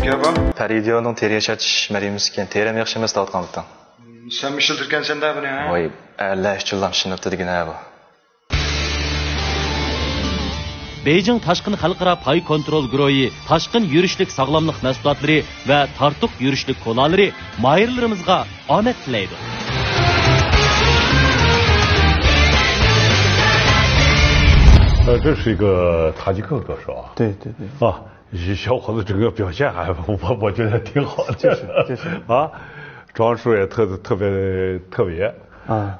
S6: Gaba? Paridio'nun teriye çatış merimizken terem yakşımız da atkanlıktan.
S21: Sen bir şıltırken sen de bu ne ha?
S6: Oy, Allah işçillam şınıptı digine bu.
S20: Beijing Tashqin Xalqaro Pay Kontrol Guruhi, Tashqin yurishlik sog'lomlik mahsulotlari va tartuq yurishlik kolalari mayirlarimizga omad tilaydi.
S5: 这是一个塔吉克歌手啊。
S18: 对对对。
S5: 啊，小伙子整个表现还我觉得挺好的。就是啊，装束也特别。啊。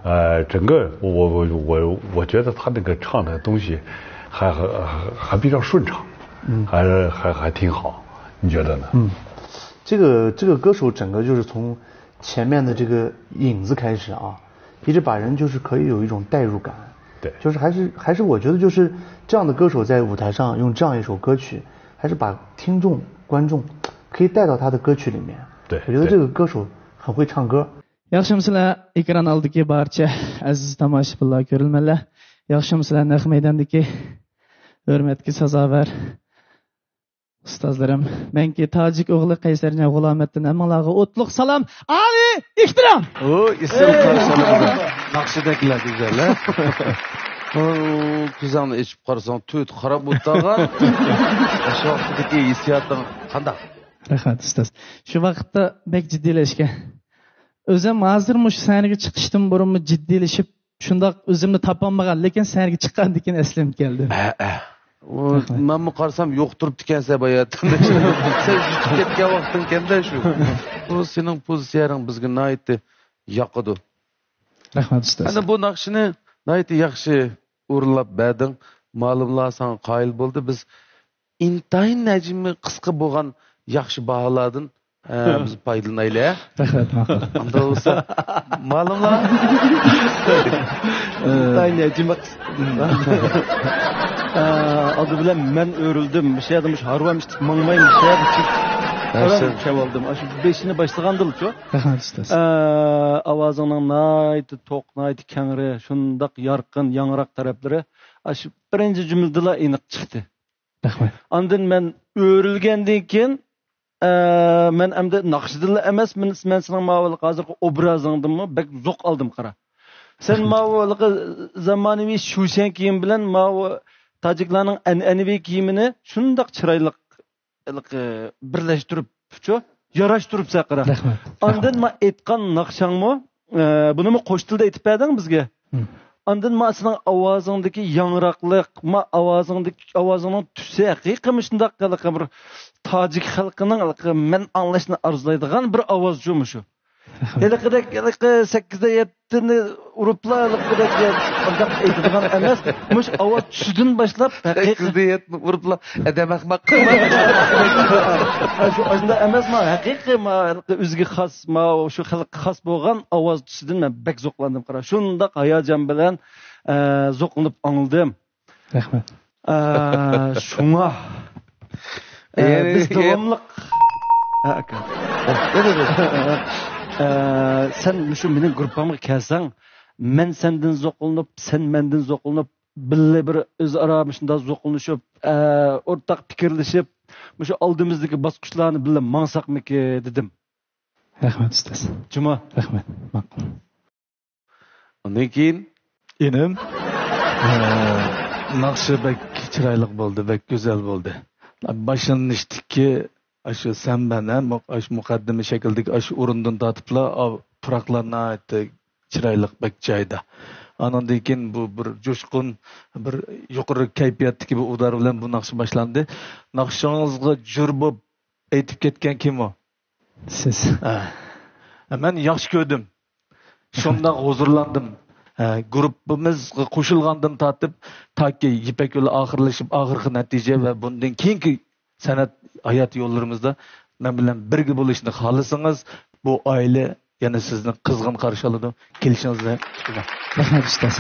S5: 整个我觉得他那个唱的东西还比较顺畅，还挺好。你觉得呢？
S8: 这个歌手整个就是从前面的这个影子开始啊，一直把人就是可以有一种代入感。
S5: 对，
S8: 就是还是我觉得就是这样的歌手在舞台上用这样一首歌曲，还是把听众观众可以带到他的歌曲里面。
S5: 对，
S8: 我觉得这个歌手很会唱歌。
S22: Yaxshimsizlar ekran oldidagi barcha aziz tomoshabinlar, ko'rilmanlar. Yaxshimsizlar naq maydondagi hurmatga sazovor ustozlarim. Menki tojik o'g'li Qaysarjon G'ulomiddin hammalarga o'tliq salom, ali ehtirom.
S12: O, isim qarşıladı. Naqshidaklar güzel. O, kuzanı içib qarasang, to't qarab o'tgan. Shu vaqtdagi hissiyoting qanday?
S22: Rahmat ustoz. Shu vaqtda bek jiddiylashgan. O'zim hozir mush sahnaga chiqishdan burunmi jiddiylashib, shundoq o'zimni topolmagan, lekin sahnaga chiqqandan keyin eslim keldi.
S12: Men mi qarsam yo'q turibdi ekansan bayatda. Sen yutib ketgan vaqting kanda shu. Bu sening pozitsiyang bizga naytdi yoqadi.
S22: Rahmat ustoz.
S12: Ana bu naqshini naytdi yaxshi o'rinlab berding. Ma'lumlar san qoyil bo'ldi. Biz intayin najmi qisqa bo'lgan yaxshi baholardan biz foydalanaylik.
S22: Rahmat.
S12: Unda bo'lsa ma'lumlar
S23: intayin najmi adı bilen men örüldüm. Bir şey adımmış harvamıştık. Mangmayım bir şey adımmış. Ben şey aldım. Aşı beşini başlagandım çok. Avazının naydı, tok naydı, kengri, şundak yarkın, yanırak tarafları. Aşı birinci cümledila inik çıktı. Andın men örülgendin keyin men emde naqşidilla emas, men senin mavalık hazırki obrazыңdın mı? Bek zok aldım qara. Sen mavalık zamanıvi şuşen kiyim bilen mavalık Taciklarning an'anaviy kiyimini shundoq chiroyli birlashtirib, yarashtirib saqira. Ondan men aytgan naqshangmi, buni men qo'sh tilda aytib berding bizga. Ondan men sening ovozingdagi yangroqlik, men ovozingning tusi haqiqiy shundoq bir tojik xalqining men anglashni arzulaydigan bir ovoz shu. Helikidek 8'de 7'ni uruplarlıkidek ondaq aytadigan emas. Muş ovoz tushidan boshlab
S12: 8'de 7'ni uruplar edemakmak.
S23: Shu onda emasmi? Haqiqiy o'ziga xos, shu xalqqa xos bo'lgan ovoz tushidan men bek zo'qlandim qara. Shundaq hayajon bilan zo'qlanib angladim.
S22: Rahmat.
S23: Shunga biz davomliq sen şu benim grupamga kelsang, men senden zo'qlanib, sen mendan zo'qlanib, billa bir o'zaro shunda zo'qlanishib, o'rtaq fikrlashib, shu oldimizdagi bosqichlarni billa mangsaqmiki dedim.
S22: Rahmat ustoz.
S23: Juma.
S22: Rahmat. Ma'qul.
S12: Undan keyin
S23: enim
S22: naqshi bek chiroyli bo'ldi, bek go'zal bo'ldi. Boshlanishdiki aşı sen benden aşı mukaddime şekildeki aşı urundan tatıpla pıraklarına ait çıraylık bek çayda. Anandakin bu bir coşkun bir yukarı kayfiyattaki bir udar bilen bu nakşı başlandı. Nakşınızga jür bop aytip ketken kim o? Siz. Ben yaxşı gördüm. Şunda huzurlandım. Grupimiz qo'shilgandan tatib taki Ipak yo'li oxirlashib oxirgi natija va bundan keyingi san'at hayat yollarımızda men bilan birga bo'lishni xohlasangiz bu oila yana sizni qizg'in qarshi oladi. Kelishingizni kutaman. Rahmat ustoz.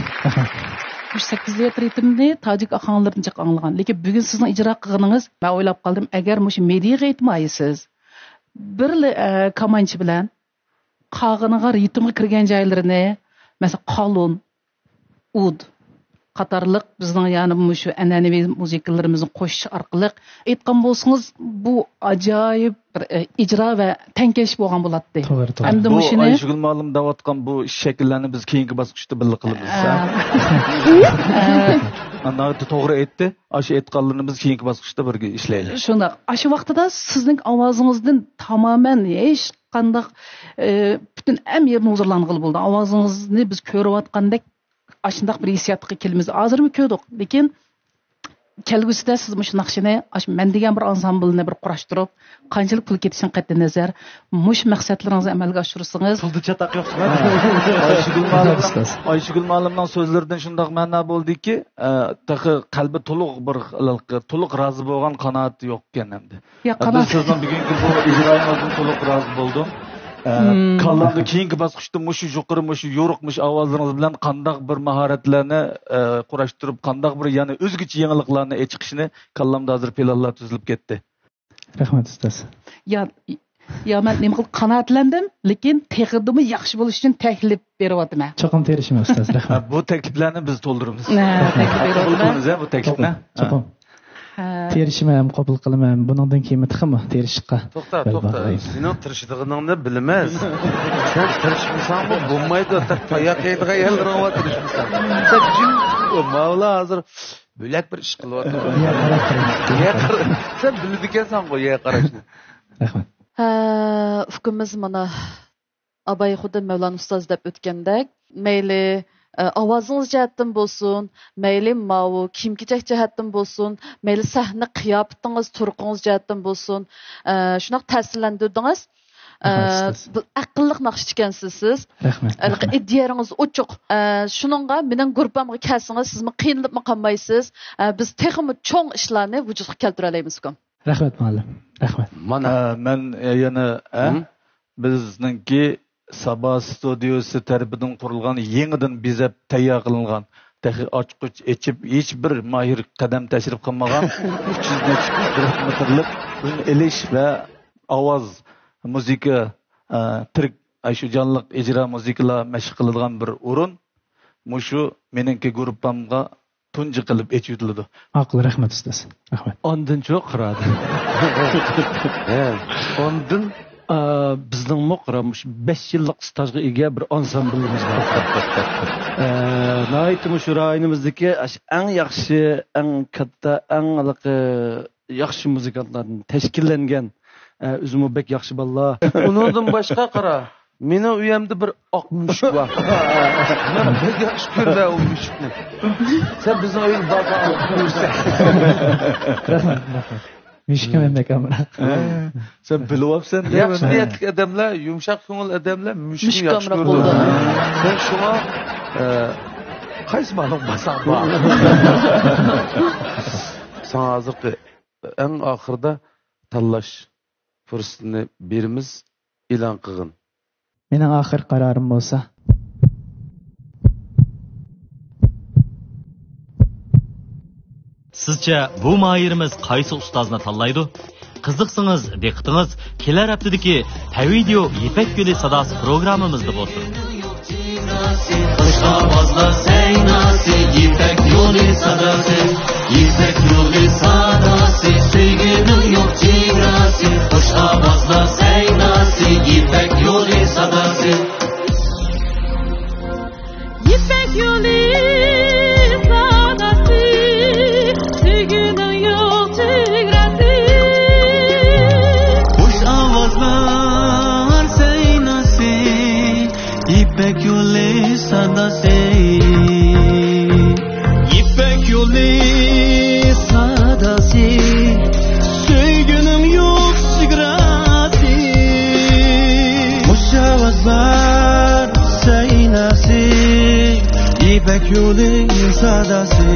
S22: Bu 8 yil ritmni tojik ahonlardan chiq anglagan. Lekin bugun sizning ijro qilganingiz men o'ylab qoldim, agar mush mediaga aytmaysiz, bir kamanchi bilan qog'iniga ritmga kirgan joylarini, masalan, qalun, ud,
S9: qatarlıq bizning yani şu ənənəvi musiqilərimizni qoşuş arqılıq aytqan bolsanız bu ajoyib bir icra və tənkeş bolğan bolatdı.
S22: Hamda bu Ayşegül müəllim davatqan bu şəkillərini biz keyingi basqıçda birlə qılırıq. Ana to'g'ri aytdi. Aşı aytqanlarını biz keyingi basqıçda birga ishlaylik.
S9: Shunda, aşı vaqtida sizning ovozingizdan tamamen hech qanday bütün əm yerini huzurlanğılı bo'ldi. Ovozingizni biz ko'rayotgandek aşındaq bir hissiyatqa kelimiz. Hazır mı köydük? Lekin kelgüsüdə siz bu naqshini, mən degan bir ansamblni bir qurashtirib, qanchalik pul ketishini qat'i nazar, mush maqsadlaringizni amalga oshirsangiz.
S23: Pulni chataq yo'qmi?
S22: Ayşegül müəllimning so'zlaridan shundoq ma'no bo'ldiki, taqi qalbi to'liq rozi bo'lgan qanoati yo'q ekan endi. Biz sizning bugungi bu ijroingizdan to'liq rozi bo'ldim. Kallamda keyingi basqıçda mushu yuqori mushu yo'riqmish ovozlaringiz bilan qandaq bir mahoratlarni qurashtirib, qandaq bir yana o'zgacha yangiliklarni chiqishini kallamda hozir planlar tuzilib ketdi.
S18: Rahmat ustoz.
S9: Ya men nima qilib qanoatlandim, lekin texidimi yaxshi bo'lish uchun taklif beryapman.
S18: Cho'qim terishim ustoz. Rahmat.
S22: Bu takliflarni biz to'ldiramiz. Bu taklifni.
S18: Cho'qim. Terishim ham qabul qilaman. Buningdan keyin tiximi terishqa.
S12: To'xta. Sening tirishdig'ingni bilmas. Sen tirishmasanmi bo'lmaydi. Tayoq yeydigan yerlarga tirishmasan. Sen jim Mavla hozir bo'lak bir ish qilyapti. Sen bilib ekansan qo'y qarashni.
S18: Rahmat.
S7: Ufqimiz mana Abay Xudo Mavlon ustoz deb o'tgandek, mayli ovozingiz jihatdan bo'lsin, mayli mavu kiyim-kechak jihatdan bo'lsin, mayli sahna qiyofatingiz, turqingiz jihatdan bo'lsin, shunaq ta'sirlantirdingiz. Aqlliq naqsh ekansiz siz.
S18: Rahmat.
S7: Iddiyangiz ochiq. Shuningga mening guruhimga kelsangiz, sizmi qiynalibmi qolmaysiz? Biz texmi cho'ng ishlarni vujudga keltira olamizku.
S18: Rahmat muallim. Rahmat.
S22: Mana men yana bizningki Sabah studiyasi tarafidan qurilgan yangidan bezab tayyor qilingan ochqich echib hech bir mahir qadam tashrif qilmagan 300 metrlik elish va ovoz muzika tirik shu jonliq ijro muzikalar mashq qiladigan bir o'rin mushu meningki guruhimga tunji qilib echitildi.
S18: Aql rahmat ustoz. Rahmat.
S23: Ondan cho'q qiradi.
S22: Ondan
S23: bizning muqramush 5 yillik stajga ega bir ansamblimiz bor. Naytimi shu rayonimizdagi eng yaxshi, eng katta, eng yaxshi muzikantlardan tashkillangan o'zimi bek yaxshi balla.
S12: Undan boshqa qara. Mening uyamda bir oq mushuk bor. Men bir yaxshi ko'rda u mushukni. Sen bizning uyga borsan.
S18: Rahmat. Mushukam ham kamera.
S22: Sen bilyapsan,
S12: yaxshi niyatli odamlar, yumshoq ko'ngil odamlar mushukni yaxshi ko'rdi. Sen shunga qaysi ma'lum basan bor. Sen hozir eng oxirida tanlash fursatini berimiz e'lon qilgin.
S18: Mening oxir qarorim bo'lsa,
S20: sizcha bu mahirimiz qaysi ustozni tanlaydi? Qiziqsangiz, diqqatingiz kelar haftadagi Tavideo Ipak Yo'li sadosi programmamizda bo'lsin. Xushobozlar saynasi Ipak Yo'li sadosi, Ipak Yo'li sadosi, sevgining yo'q chegarasi. Xushobozlar saynasi Ipak Yo'li sadosi. Ipak Yo'li İpek yolu sadası, İpek yolu sadası, sevginim yok sigarası. Boş avazlar seynası, İpek yolu sadası.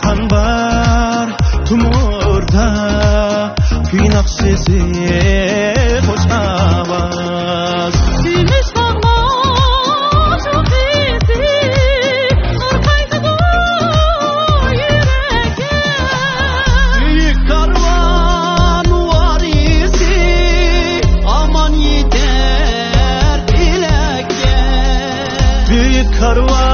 S20: Kan
S4: parva